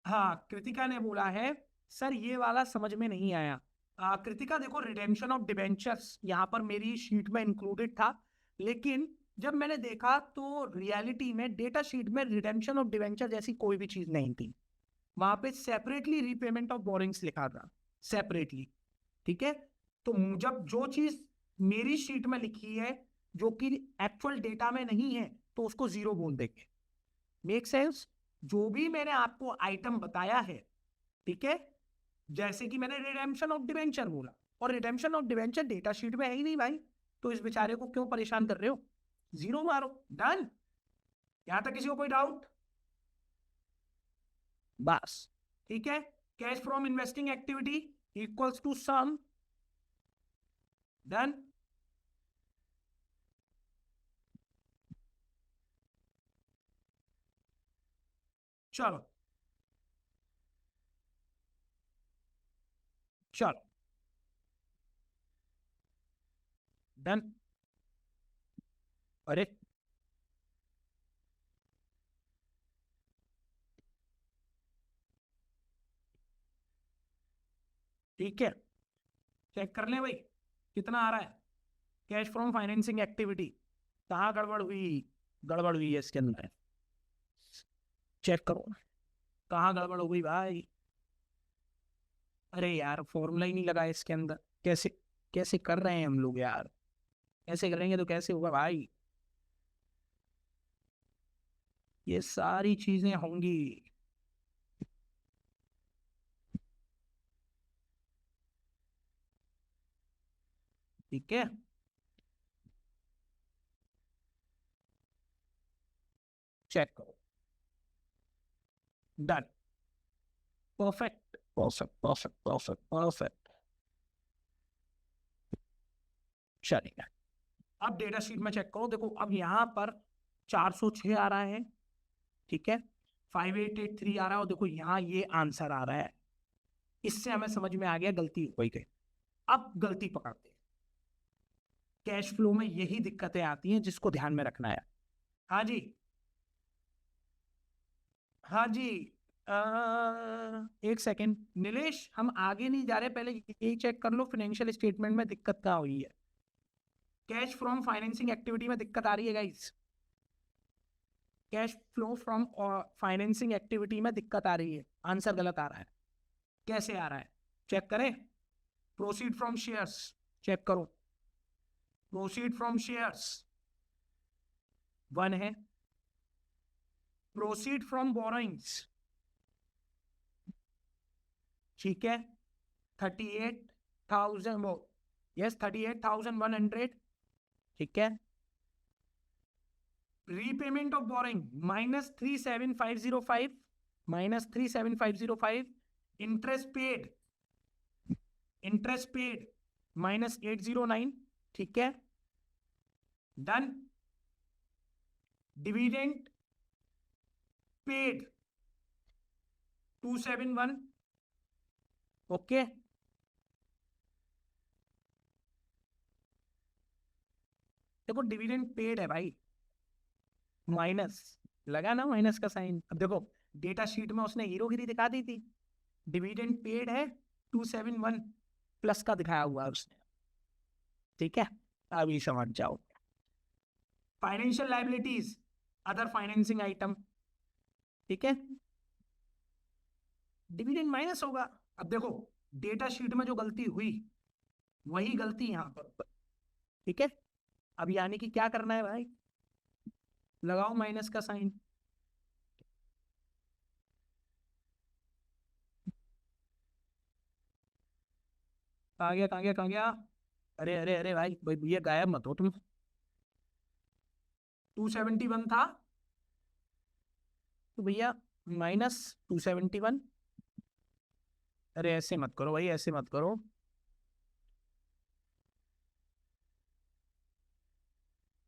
हाँ, कृतिका ने बोला है सर ये वाला समझ में नहीं आया। कृतिका देखो, रिडेम्पशन ऑफ डिबेंचर्स यहाँ पर मेरी शीट में इंक्लूडेड था, लेकिन जब मैंने देखा तो रियलिटी में डेटा शीट में रिडेम्पशन ऑफ डिबेंचर जैसी कोई भी चीज नहीं थी। वहां पे सेपरेटली रीपेमेंट ऑफ बोरिंग्स लिखा था, सेपरेटली। ठीक है, तो जब जो चीज मेरी शीट में लिखी है जो कि एक्चुअल डेटा में नहीं है, तो उसको जीरो बोल देंगे। Make sense? जो भी मैंने आपको आइटम बताया है, ठीक है, जैसे कि मैंने रिडेम्पशन ऑफ डिवेंचर बोला, और redemption of debenture data sheet में है ही नहीं भाई, तो इस बेचारे को क्यों परेशान कर रहे हो? जीरो मारो। डन। यहां तक किसी को कोई डाउट? बस ठीक है। Cash from investing activity equals to sum. Done. चलो चलो, डन। अरे ठीक है, चेक कर ले भाई कितना आ रहा है। कैश फ्रॉम फाइनेंसिंग एक्टिविटी कहाँ गड़बड़ हुई? गड़बड़ हुई है इसके अंदर, चेक करो कहाँ गड़बड़ हो गई भाई। अरे यार फॉर्मूला ही नहीं लगा इसके अंदर, कैसे कैसे कर रहे हैं हम लोग यार? ऐसे करेंगे तो कैसे होगा भाई? ये सारी चीजें होंगी। ठीक है, चेक करो। Done. Perfect perfect perfect perfect perfect. चलिए, अब डेटा शीट में चेक करो। देखो अब यहाँ पर 406 आ रहा है, ठीक है, 5883 आ रहा है, और देखो यहाँ ये आंसर आ रहा है। इससे हमें समझ में आ गया गलती हो गई। अब गलती पकड़ते हैं। कैश फ्लो में यही दिक्कतें आती हैं जिसको ध्यान में रखना है। हाँ जी, हाँ जी। एक सेकंड नीलेश, हम आगे नहीं जा रहे, पहले यही चेक कर लो फाइनेंशियल स्टेटमेंट में दिक्कत क्या हुई है। कैश फ्रॉम फाइनेंसिंग एक्टिविटी में दिक्कत आ रही है guys. Cash flow from financing activity में दिक्कत आ रही है, आंसर गलत आ रहा है। कैसे आ रहा है चेक करें। प्रोसीड फ्रॉम शेयर्स, चेक करो। प्रोसीड फ्रॉम शेयर्स वन है। प्रोसीड फ्रॉम बोरोइंग्स, ठीक है, 38,000 वो, यस 38,100, ठीक है। Repayment of boring -37505, -37505। Interest paid, interest paid -809, ठीक है। डन। Dividend paid 271, okay. देखो डिविडेंड पेड है भाई, माइनस लगा ना, माइनस का साइन। अब देखो डेटा शीट में उसने हीरोगिरी दिखा दी थी, डिविडेंड पेड है 271 प्लस का दिखाया हुआ है उसने, ठीक है। अभी समझ जाओ। Financial liabilities, other financing item, ठीक है, डिविडेंड माइनस होगा। अब देखो डेटा शीट में जो गलती हुई वही गलती यहां पर, ठीक है। अब यानी कि क्या करना है भाई, लगाओ माइनस का साइन। कहाँ गया कहाँ गया कहाँ गया? अरे अरे अरे भाई भाई भैया गायब मत हो तुम। 271 था, तो भैया -271। अरे ऐसे मत करो भाई, ऐसे मत करो।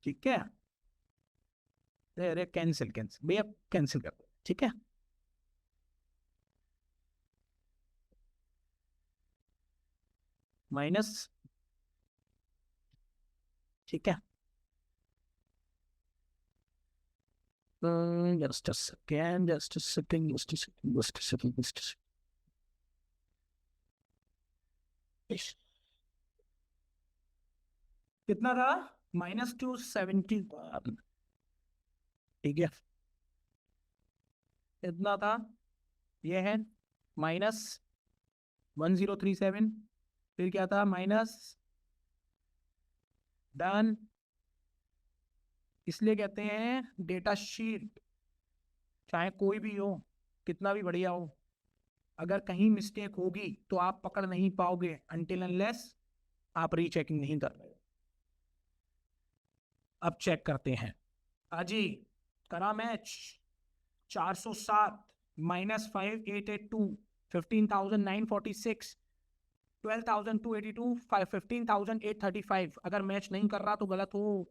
ठीक है, अरे कैंसिल कैंसिल भैया, कैंसिल कर दो, ठीक है। माइनस, ठीक है। Just a second, just a second, just a second, just a second, just a second. कितना था? -271, ठीक है। कितना था? ये है -1037। फिर क्या था? Minus, done. इसलिए कहते हैं डेटा शीट, चाहे कोई भी हो, कितना भी बढ़िया हो, अगर कहीं मिस्टेक होगी तो आप पकड़ नहीं पाओगे अनटिल अनलेस आप रीचेकिंग नहीं कर रहे हो। अब चेक करते हैं। अजी, करा मैच। 407 -5882, 15,946, 12,282, 15,835। अगर मैच नहीं कर रहा तो गलत हो।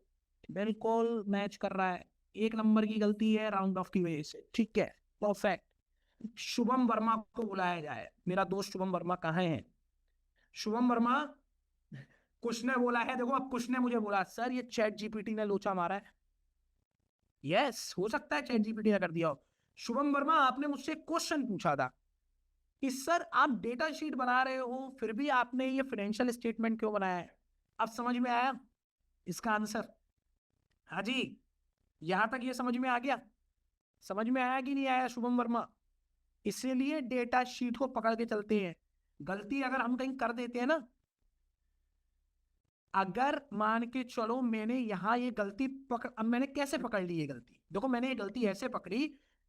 बिल्कुल मैच कर रहा है, एक नंबर की गलती है राउंड ऑफ की वजह से, ठीक है। परफेक्ट। शुभम वर्मा को बुलाया जाए। मेरा दोस्त शुभम वर्मा कहाँ है? शुभम वर्मा, कुछ ने बोला है, देखो अब कुछ ने मुझे बोला सर ये चैट जीपीटी ने लोचा मारा है। यस, हो सकता है चैट जीपीटी ने कर दिया हो। शुभम वर्मा, आपने मुझसे क्वेश्चन पूछा था कि सर आप डेटा शीट बना रहे हो फिर भी आपने ये फाइनेंशियल स्टेटमेंट क्यों बनाया है? अब समझ में आया इसका आंसर? हाँ जी, यहां तक ये समझ में आ गया? समझ में आया कि नहीं आया शुभम वर्मा? इसीलिए डेटा शीट को पकड़ के चलते हैं। गलती अगर हम कहीं कर देते हैं ना, अगर मान के चलो मैंने यहां ये गलती पकड़, अब मैंने कैसे पकड़ ली ये गलती? देखो मैंने ये गलती ऐसे पकड़ी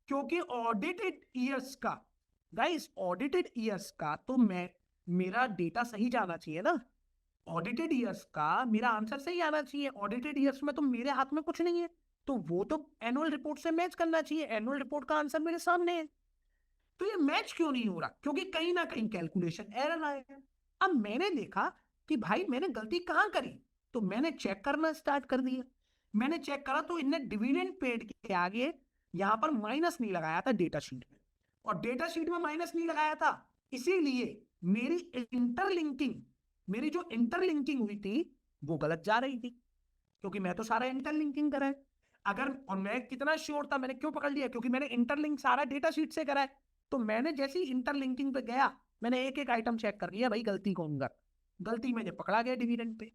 क्योंकि ऑडिटेड ईयर्स का, गाइस ऑडिटेड ईयर्स का तो मैं, मेरा डेटा सही जाना चाहिए ना। ऑडिटेड ईयर्स का मेरा आंसर सही आना चाहिए। ऑडिटेड ईयर्स में तो मेरे हाथ में कुछ नहीं है, तो वो तो एनुअल रिपोर्ट से मैच करना चाहिए। एनुअल रिपोर्ट का आंसर मेरे सामने है। तो ये मैच क्यों नहीं हो रहा? क्योंकि कहीं ना कहीं कैलकुलेशन एरर आएगा। अब मैंने देखा कि भाई मैंने गलती कहां करी, तो मैंने चेक करना स्टार्ट कर दिया। मैंने चेक करा तो इनने डिविडेंड पेड के आगे यहां पर माइनस नहीं लगाया था डेटा शीट में, और डेटा शीट में माइनस नहीं लगाया था, इसीलिए मेरी इंटरलिंकिंग, मेरी जो इंटरलिंकिंग हुई थी वो गलत जा रही थी, क्योंकि मैं तो सारा इंटरलिंकिंग करा है। अगर, और मैं कितना श्योर था, मैंने क्यों पकड़ लिया? क्योंकि मैंने इंटरलिंक सारा डेटा शीट से करा है। तो मैंने जैसी इंटरलिंकिंग पे गया, मैंने एक एक आइटम चेक कर लिया, भाई गलती कौन कर, गलती मैंने पकड़ा गया डिविडेंड पे।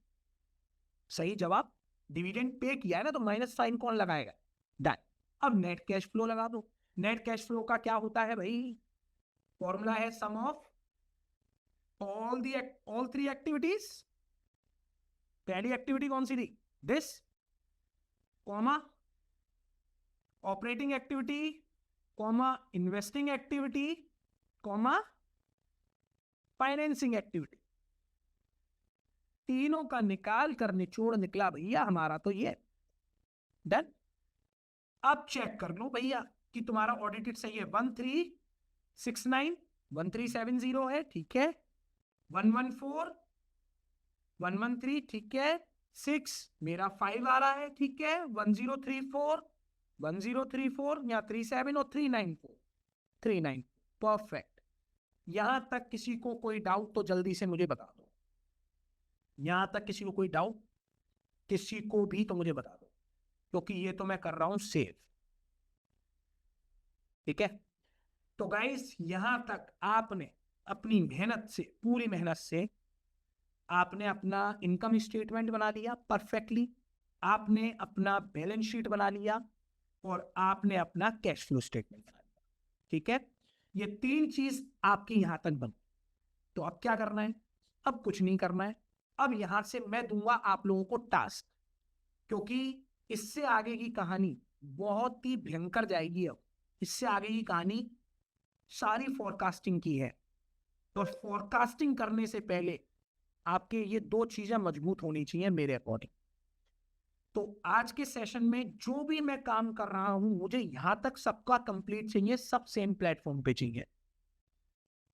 सही जवाब, डिविडेंड पे किया है ना, तो माइनस साइन कौन लगाएगा? डन। अब नेट कैश फ्लो लगा दो। नेट कैश फ्लो का क्या होता है भाई? फॉर्मूला है सम ऑफ ऑल थ्री एक्टिविटीज। पहली एक्टिविटी कौन सी थी? This, comma operating activity, comma investing activity, comma financing activity. तीनों का निकाल कर निचोड़ निकला भैया हमारा तो ये। डन। अब चेक कर लो भैया कि तुम्हारा ऑडिटेड सही है। 1369, 1370 है, ठीक है। 114, 113, ठीक है। 6 मेरा 5 आ रहा है, ठीक है। 1034, 1034 या 37 और 394, 39। परफेक्ट। यहां तक किसी को कोई डाउट तो जल्दी से मुझे बता दो। यहां तक किसी को कोई डाउट, किसी को भी तो मुझे बता दो, क्योंकि ये तो मैं कर रहा हूं सेव, ठीक है। तो गाइस यहां तक आपने अपनी मेहनत से, पूरी मेहनत से आपने अपना इनकम स्टेटमेंट बना लिया परफेक्टली, आपने अपना बैलेंस शीट बना लिया, और आपने अपना कैश फ्लो स्टेटमेंट बना लिया, ठीक है। ये तीन चीज आपकी यहां तक बन। तो अब क्या करना है? अब कुछ नहीं करना है। अब यहां से मैं दूंगा आप लोगों को टास्क, क्योंकि इससे आगे की कहानी बहुत ही भयंकर जाएगी। अब इससे आगे की कहानी सारी फोरकास्टिंग की है। तो फोरकास्टिंग करने से पहले आपके ये दो चीजें मजबूत होनी चाहिए मेरे अकॉर्डिंग। तो आज के सेशन में जो भी मैं काम कर रहा हूं, मुझे यहां तक सबका कंप्लीट चाहिए, सब सेम प्लेटफॉर्म पे चाहिए।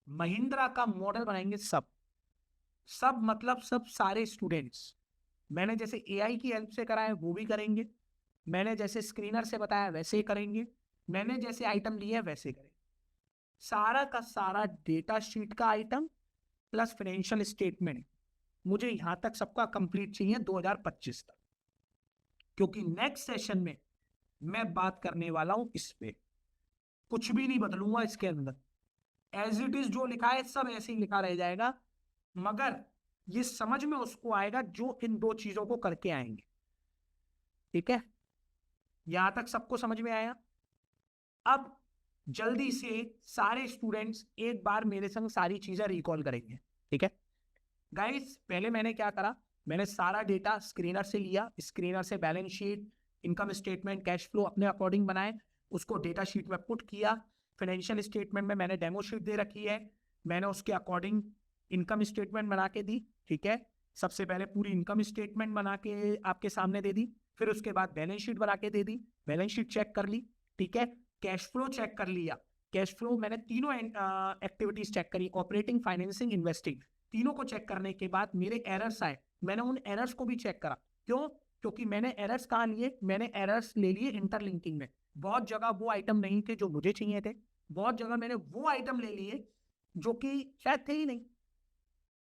महिंद्रा का मॉडल बनाएंगे सब, सब मतलब सब सारे स्टूडेंट्स। मैंने जैसे एआई की हेल्प से करा है वो भी करेंगे, मैंने जैसे स्क्रीनर से बताया वैसे ही करेंगे, मैंने जैसे आइटम लिए वैसे करेंगे। सारा का सारा डेटा शीट का आइटम प्लस फाइनेंशियल स्टेटमेंट मुझे यहां तक सबका कंप्लीट चाहिए 2025 तक, क्योंकि नेक्स्ट सेशन में मैं बात करने वाला हूं इस पे। कुछ भी नहीं बदलूंगा इसके अंदर, एज इट इज जो लिखा है सब ऐसे ही लिखा रह जाएगा, मगर ये समझ में उसको आएगा जो इन दो चीजों को करके आएंगे। ठीक है, यहां तक सबको समझ में आया? अब जल्दी से सारे स्टूडेंट्स एक बार मेरे संग सारी चीजें रिकॉल करेंगे। ठीक है गाइस, पहले मैंने क्या करा, मैंने सारा डेटा स्क्रीनर से लिया, स्क्रीनर से balance sheet, income statement, cash flow अपने अकॉर्डिंग बनाए, उसको डेटा शीट में पुट किया। फाइनेंशियल स्टेटमेंट में मैंने डेमो शीट दे रखी है, मैंने उसके अकॉर्डिंग इनकम स्टेटमेंट बना के दी। ठीक है, सबसे पहले पूरी इनकम स्टेटमेंट बना के आपके सामने दे दी, फिर उसके बाद बैलेंस शीट बना के दे दी, बैलेंस शीट चेक कर ली। ठीक है, कैश फ्लो चेक कर लिया, कैश फ्लो मैंने तीनों एक्टिविटीज चेक करी, ऑपरेटिंग, फाइनेंसिंग, इन्वेस्टिंग, तीनों को चेक करने के बाद मेरे एरर्स आए, मैंने उन एरर्स को भी चेक करा। क्यों? क्योंकि मैंने एरर्स कहाँ लिए, मैंने एरर्स ले लिए इंटरलिंकिंग में। बहुत जगह वो आइटम नहीं थे जो मुझे चाहिए थे, बहुत जगह मैंने वो आइटम ले लिए जो कि शायद थे ही नहीं।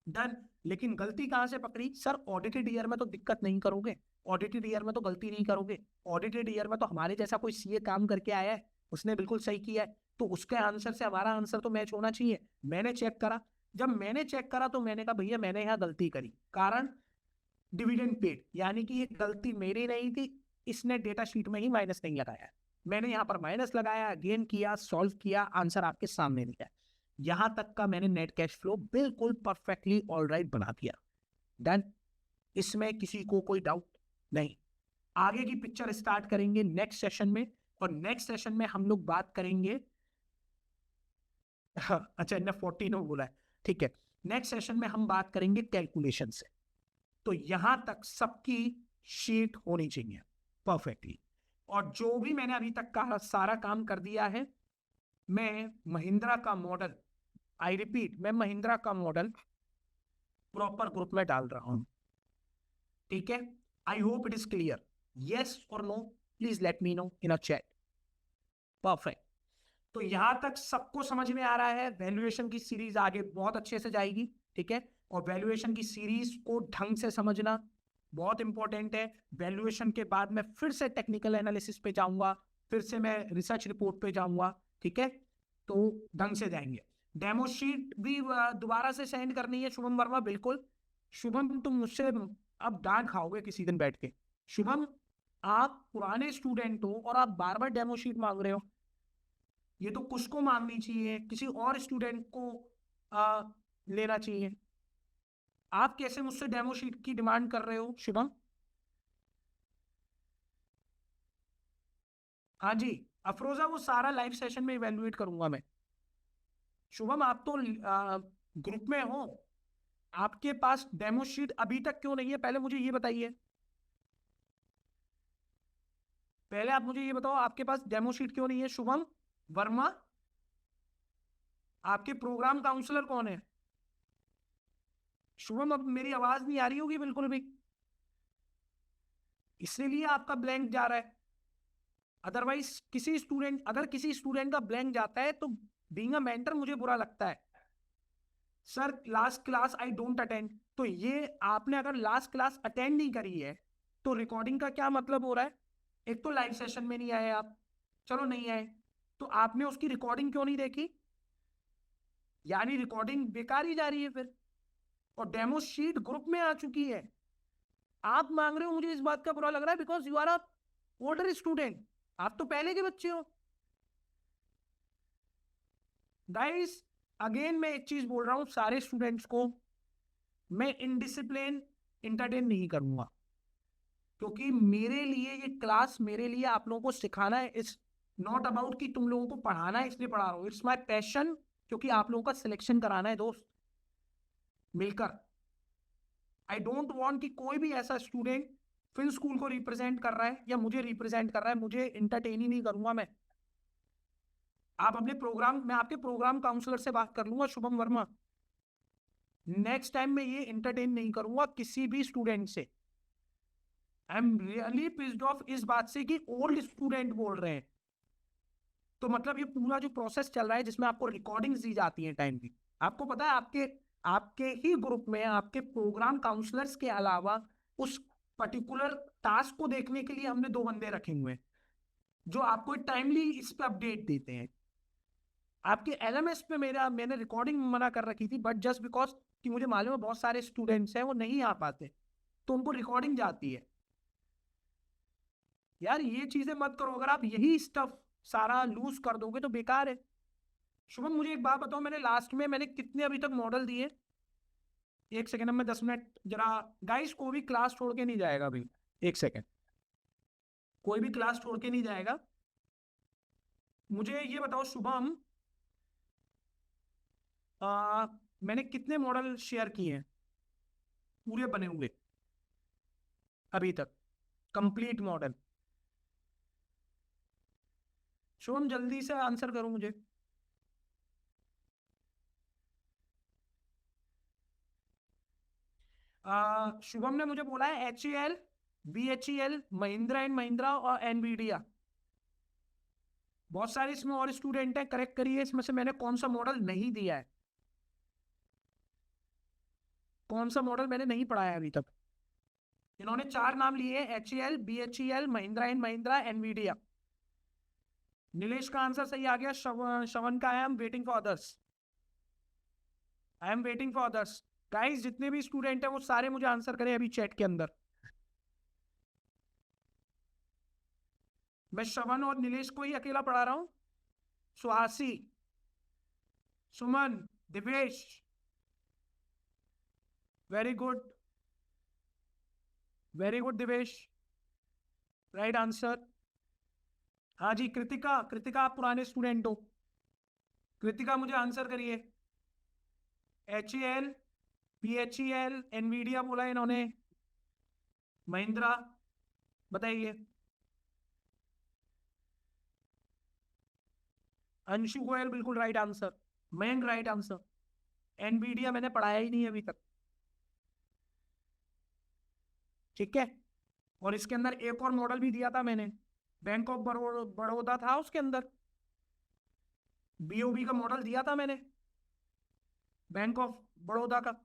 डन। लेकिन गलती कहां से पकड़ी सर? ऑडिटेड ईयर में तो दिक्कत नहीं करोगे, ऑडिटेड ईयर में तो गलती नहीं करोगे, ऑडिटेड ईयर में तो हमारे जैसा कोई सीए काम करके आया है, उसने बिल्कुल सही किया है, तो उसके आंसर से हमारा आंसर तो मैच होना चाहिए। मैंने चेक करा, जब मैंने चेक करा तो मैंने कहा भैया मैंने यहाँ गलती करी, कारण डिविडेंड पेड, यानी कि ये गलती मेरी नहीं थी, इसने डेटा शीट में ही माइनस नहीं लगाया, मैंने यहाँ पर माइनस लगाया, गेन किया, सॉल्व किया, आंसर आपके सामने दिया। यहां तक का मैंने नेट कैश फ्लो बिल्कुल परफेक्टली ऑलराइट बना दिया। डन, इसमें किसी को कोई डाउट नहीं। आगे की पिक्चर स्टार्ट करेंगे नेक्स्ट सेशन में, और नेक्स्ट सेशन में हम लोग बात करेंगे अच्छा इन्हें 14 बोला है, ठीक है। नेक्स्ट सेशन में हम बात करेंगे कैलकुलेशन से। तो यहां तक सबकी शीट होनी चाहिए परफेक्टली, और जो भी मैंने अभी तक का सारा काम कर दिया है, मैं महिंद्रा का मॉडल, आई रिपीट, मैं महिंद्रा का मॉडल प्रॉपर ग्रुप में डाल रहा हूं। ठीक है, I hope it is clear, yes और no please let me know in a chat. Perfect, तो यहां तक सबको समझ में आ रहा है? वैल्यूएशन की सीरीज आगे बहुत अच्छे से जाएगी। ठीक है, और वैल्यूएशन की सीरीज को ढंग से समझना बहुत इंपॉर्टेंट है। वैल्यूएशन के बाद मैं फिर से टेक्निकल एनालिसिस पे जाऊंगा, फिर से मैं रिसर्च रिपोर्ट पे जाऊंगा। ठीक है, तो ढंग से जाएंगे। डेमो शीट भी दोबारा से सेंड करनी है शुभम वर्मा, बिल्कुल। शुभम तुम मुझसे अब डांट खाओगे किसी दिन बैठ के। शुभम, आप पुराने स्टूडेंट हो और आप बार बार डेमो शीट मांग रहे हो, ये तो कुछ को मांगनी चाहिए, किसी और स्टूडेंट को लेना चाहिए। आप कैसे मुझसे डेमो शीट की डिमांड कर रहे हो शुभम? हाँ जी अफरोजा, वो सारा लाइव सेशन में इवेलुएट करूंगा मैं। शुभम, आप तो ग्रुप में हो, आपके पास डेमो शीट अभी तक क्यों नहीं है? पहले मुझे ये बताइए, पहले आप मुझे ये बताओ आपके पास डेमो शीट क्यों नहीं है? शुभम वर्मा, आपके प्रोग्राम काउंसलर कौन है? शुभम, अब मेरी आवाज नहीं आ रही होगी बिल्कुल भी, इसीलिए आपका ब्लैंक जा रहा है। अदरवाइज अगर किसी स्टूडेंट का ब्लैंक जाता है तो बीइंग अ मेंटर मुझे बुरा लगता है। Sir last class I don't attend, तो ये आपने अगर लास्ट क्लास अटेंड नहीं करी है तो रिकॉर्डिंग का क्या मतलब हो रहा है? एक तो लाइव सेशन में नहीं आए आप, चलो नहीं आए, तो आपने उसकी रिकॉर्डिंग क्यों नहीं देखी? यानी रिकॉर्डिंग बेकार ही जा रही है फिर, और डेमो शीट ग्रुप में आ चुकी है। आप मांग रहे हो, मुझे इस बात का बुरा लग रहा है, because you are a older student, आप तो पहले के बच्चे हो। गाइस अगेन मैं एक चीज बोल रहा हूं सारे स्टूडेंट्स को, मैं इनडिसिप्लिन इंटरटेन नहीं करूंगा, क्योंकि मेरे लिए ये क्लास, मेरे लिए आप लोगों को सिखाना है, इट्स नॉट अबाउट कि तुम लोगों को पढ़ाना है इसलिए पढ़ा रहा हूं, इट्स माय पैशन, क्योंकि आप लोगों का सिलेक्शन कराना है दोस्त मिलकर। आई डोंट वांट कि कोई भी ऐसा स्टूडेंट फिर स्कूल को रिप्रेजेंट कर रहा है या मुझे रिप्रेजेंट कर रहा है, मुझे इंटरटेन ही नहीं करूंगा मैं। आप अपने प्रोग्राम, मैं आपके प्रोग्राम काउंसलर से बात कर लूंगा शुभम वर्मा, नेक्स्ट टाइम मैं ये इंटरटेन नहीं करूंगा किसी भी स्टूडेंट से। I am really pissed off इस बात से कि ओल्ड स्टूडेंट बोल रहे हैं। तो मतलब ये पूरा जो प्रोसेस चल रहा है जिसमें आपको रिकॉर्डिंग्स दी जाती हैं टाइम की, आपको पता है आपके आपके ही ग्रुप में आपके प्रोग्राम काउंसलर्स के अलावा उस पर्टिकुलर टास्क को देखने के लिए हमने 2 बंदे रखे हुए हैं जो आपको टाइमली इस पे अपडेट देते हैं। आपके एलएमएस पे मैंने रिकॉर्डिंग मना कर रखी थी, बट जस्ट बिकॉज कि मुझे मालूम है बहुत सारे स्टूडेंट्स हैं वो नहीं आ पाते, तो उनको रिकॉर्डिंग जाती है। यार ये चीजें मत करो, अगर आप यही स्टफ सारा लूज कर दोगे तो बेकार है। शुभम मुझे एक बात बताओ, मैंने लास्ट में कितने अभी तक मॉडल दिए? एक सेकंड, में 10 मिनट जरा। गाइस कोई भी क्लास छोड़ के नहीं जाएगा अभी, एक सेकंड, कोई भी क्लास छोड़ के नहीं जाएगा। मुझे ये बताओ शुभम, मैंने कितने मॉडल शेयर किए हैं पूरे बने हुए अभी तक, कंप्लीट मॉडल? शुभम जल्दी से आंसर करो मुझे। शुभम ने मुझे बोला है HCL, BHEL, Mahindra and Mahindra और एनवीडिया। बहुत सारे इसमें और स्टूडेंट हैं, करेक्ट करिए इसमें से मैंने कौन सा मॉडल नहीं दिया है, कौन सा मॉडल मैंने नहीं पढ़ाया अभी तक। इन्होंने 4 नाम लिए, HCL, BHEL, Mahindra and Mahindra, Nvidia. Nilesh का आंसर सही आ गया। श्रवण का I am waiting for others, I am waiting for others. Guys जितने भी स्टूडेंट हैं वो सारे मुझे आंसर करें अभी चैट के अंदर। मैं श्रवण और नीलेश को ही अकेला पढ़ा रहा हूं। Suhasi, Suman, Divesh, very good, very good Divesh, right answer. हाँ जी कृतिका, कृतिका आप पुराने स्टूडेंट हो। कृतिका मुझे आंसर करिए। HCL, BHEL, एनवीडिया बोला इन्होंने, महिंद्रा, बताइए। अंशु गोयल बिल्कुल right answer, Mayank right answer. Nvidia मैंने पढ़ाया ही नहीं अभी तक, ठीक है। और इसके अंदर एक और मॉडल भी दिया था मैंने, बैंक ऑफ बड़ौदा था उसके अंदर, BOB का मॉडल दिया था मैंने, बैंक ऑफ बड़ौदा का,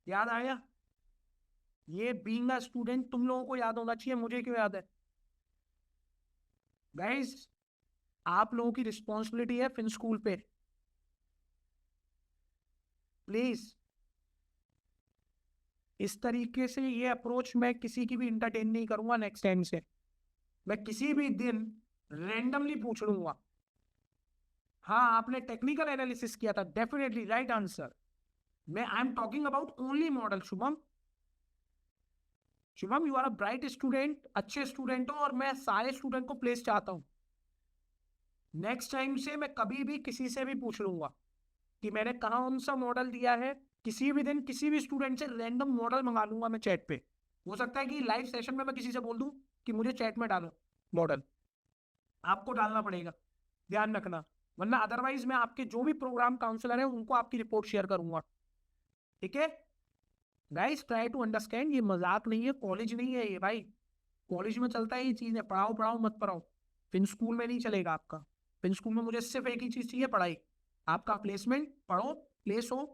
याद आया? ये बीइंग अ स्टूडेंट तुम लोगों को याद होना चाहिए, मुझे क्यों याद है? गाइस आप लोगों की रिस्पॉन्सिबिलिटी है फिन स्कूल पे, प्लीज। इस तरीके से ये अप्रोच मैं किसी की भी इंटरटेन नहीं करूंगा नेक्स्ट टाइम से। मैं किसी भी दिन रेंडमली पूछ लूंगा। हाँ आपने टेक्निकल एनालिसिस किया था, डेफिनेटली राइट आंसर। मैं I am talking about only model. Shubham, Shubham you are a bright student, अच्छे स्टूडेंट हो और मैं सारे स्टूडेंट को प्लेस चाहता हूँ। नेक्स्ट टाइम से मैं कभी भी किसी से भी पूछ लूंगा कि मैंने कौन सा मॉडल दिया है। किसी भी दिन किसी भी स्टूडेंट से रैंडम मॉडल मंगा लूंगा मैं चैट पे। हो सकता है कि लाइव सेशन में मैं किसी से बोल दूं कि मुझे चैट में डालो मॉडल, आपको डालना पड़ेगा, ध्यान रखना। वरना अदरवाइज मैं आपके जो भी प्रोग्राम काउंसलर है उनको आपकी रिपोर्ट शेयर करूंगा, ठीक है। गाइस ट्राई टू अंडरस्टैंड, ये मजाक नहीं है, कॉलेज नहीं है ये भाई। कॉलेज में चलता है ये चीज है, पढ़ाओ पढ़ाओ मत पढ़ाओ। फिर स्कूल में नहीं चलेगा आपका। फिर स्कूल में मुझे सिर्फ एक ही चीज चाहिए, पढ़ाई। आपका प्लेसमेंट, पढ़ो, प्लेस हो,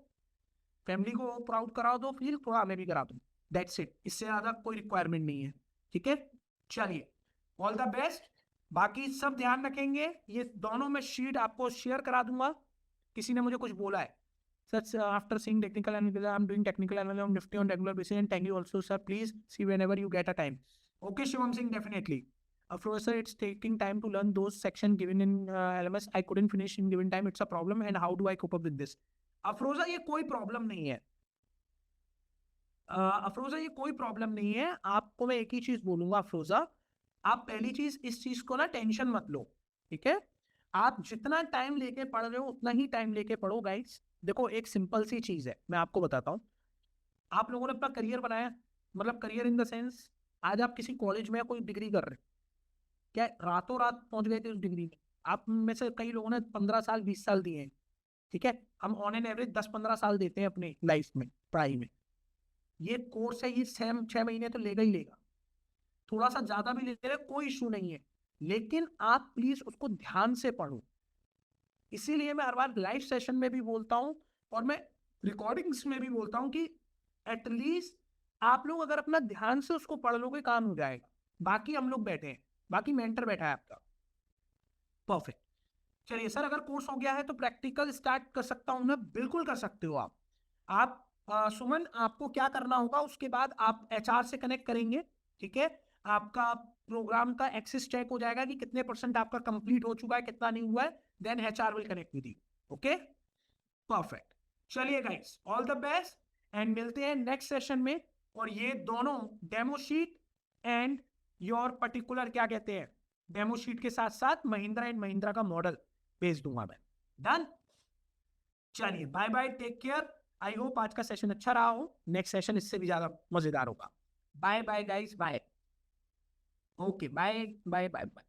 फैमिली को प्राउड कराओ, दो फील थोड़ा हमें भी करा दो, दैट्स इट। इससे ज्यादा कोई रिक्वायरमेंट नहीं है, ठीक है। चलिए, ऑल द बेस्ट। बाकी सब ध्यान रखेंगे। ये दोनों मैं शीट आपको शेयर करा दूंगा। किसी ने मुझे कुछ बोला है, such after seeing technical analysis I am doing technical analysis on Nifty on regular basis and thank you also sir, please see whenever you get a time. Okay Shivam Singh, definitely Professor, it's taking time to learn those sections given in LMS. I couldn't finish in given time. It's a problem. And how do I cope up with this? Afroza ये कोई problem नहीं है। अफरोजा ये कोई problem नहीं है। आपको मैं एक ही चीज बोलूंगा अफरोजा, आप पहली चीज इस चीज को ना टेंशन मत लो, ठीक है। आप जितना टाइम लेके पढ़ रहे हो उतना ही टाइम लेके पढ़ो गाइस। देखो एक सिंपल सी चीज है, मैं आपको बताता हूँ। आप लोगों ने अपना करियर बनाया, मतलब करियर इन द सेंस, आज आप किसी कॉलेज में कोई डिग्री कर रहे हो, क्या रातों रात पहुंच गए थे उस डिग्री में? आप में से कई लोगों ने 15 साल 20 साल दिए हैं, ठीक है। हम ऑन एन एवरेज 10-15 साल देते हैं अपने लाइफ में पढ़ाई में। ये कोर्स है, ये 6 महीने तो लेगा ही लेगा। थोड़ा सा ज्यादा भी ले रहे कोई इशू नहीं है, लेकिन आप प्लीज उसको ध्यान से पढ़ो। इसीलिए मैं हर बार लाइव सेशन में भी बोलता हूं और मैं रिकॉर्डिंग्स में भी बोलता हूं कि एटलीस्ट आप लोग अगर अपना ध्यान से उसको पढ़ लोगे काम हो जाएगा। बाकी हम लोग बैठे हैं, बाकी मेंटर बैठा है आपका। परफेक्ट। चलिए सर, अगर कोर्स हो गया है तो प्रैक्टिकल स्टार्ट कर सकता हूं मैं? बिल्कुल कर सकते हो आप सुमन, आपको क्या करना होगा उसके बाद आप एचआर से कनेक्ट करेंगे, ठीक है? आपका प्रोग्राम का एक्सेस चेक हो जाएगा कि कितने % आपका कंप्लीट हो चुका है, कितना नहीं हुआ है, then HR will connect with you. Okay, perfect. चलिए guys, all the best and मिलते हैं नेक्स्ट सेशन में। और ये दोनों demo sheet and your particular क्या कहते हैं, डेमो शीट के साथ साथ महिंद्रा एंड महिंद्रा का मॉडल भेज दूंगा मैं। डन। चलिए bye bye, take care. I hope आज का सेशन अच्छा रहा हो, नेक्स्ट सेशन इससे भी ज्यादा मजेदार होगा। Bye bye guys, bye. Okay, bye bye bye bye.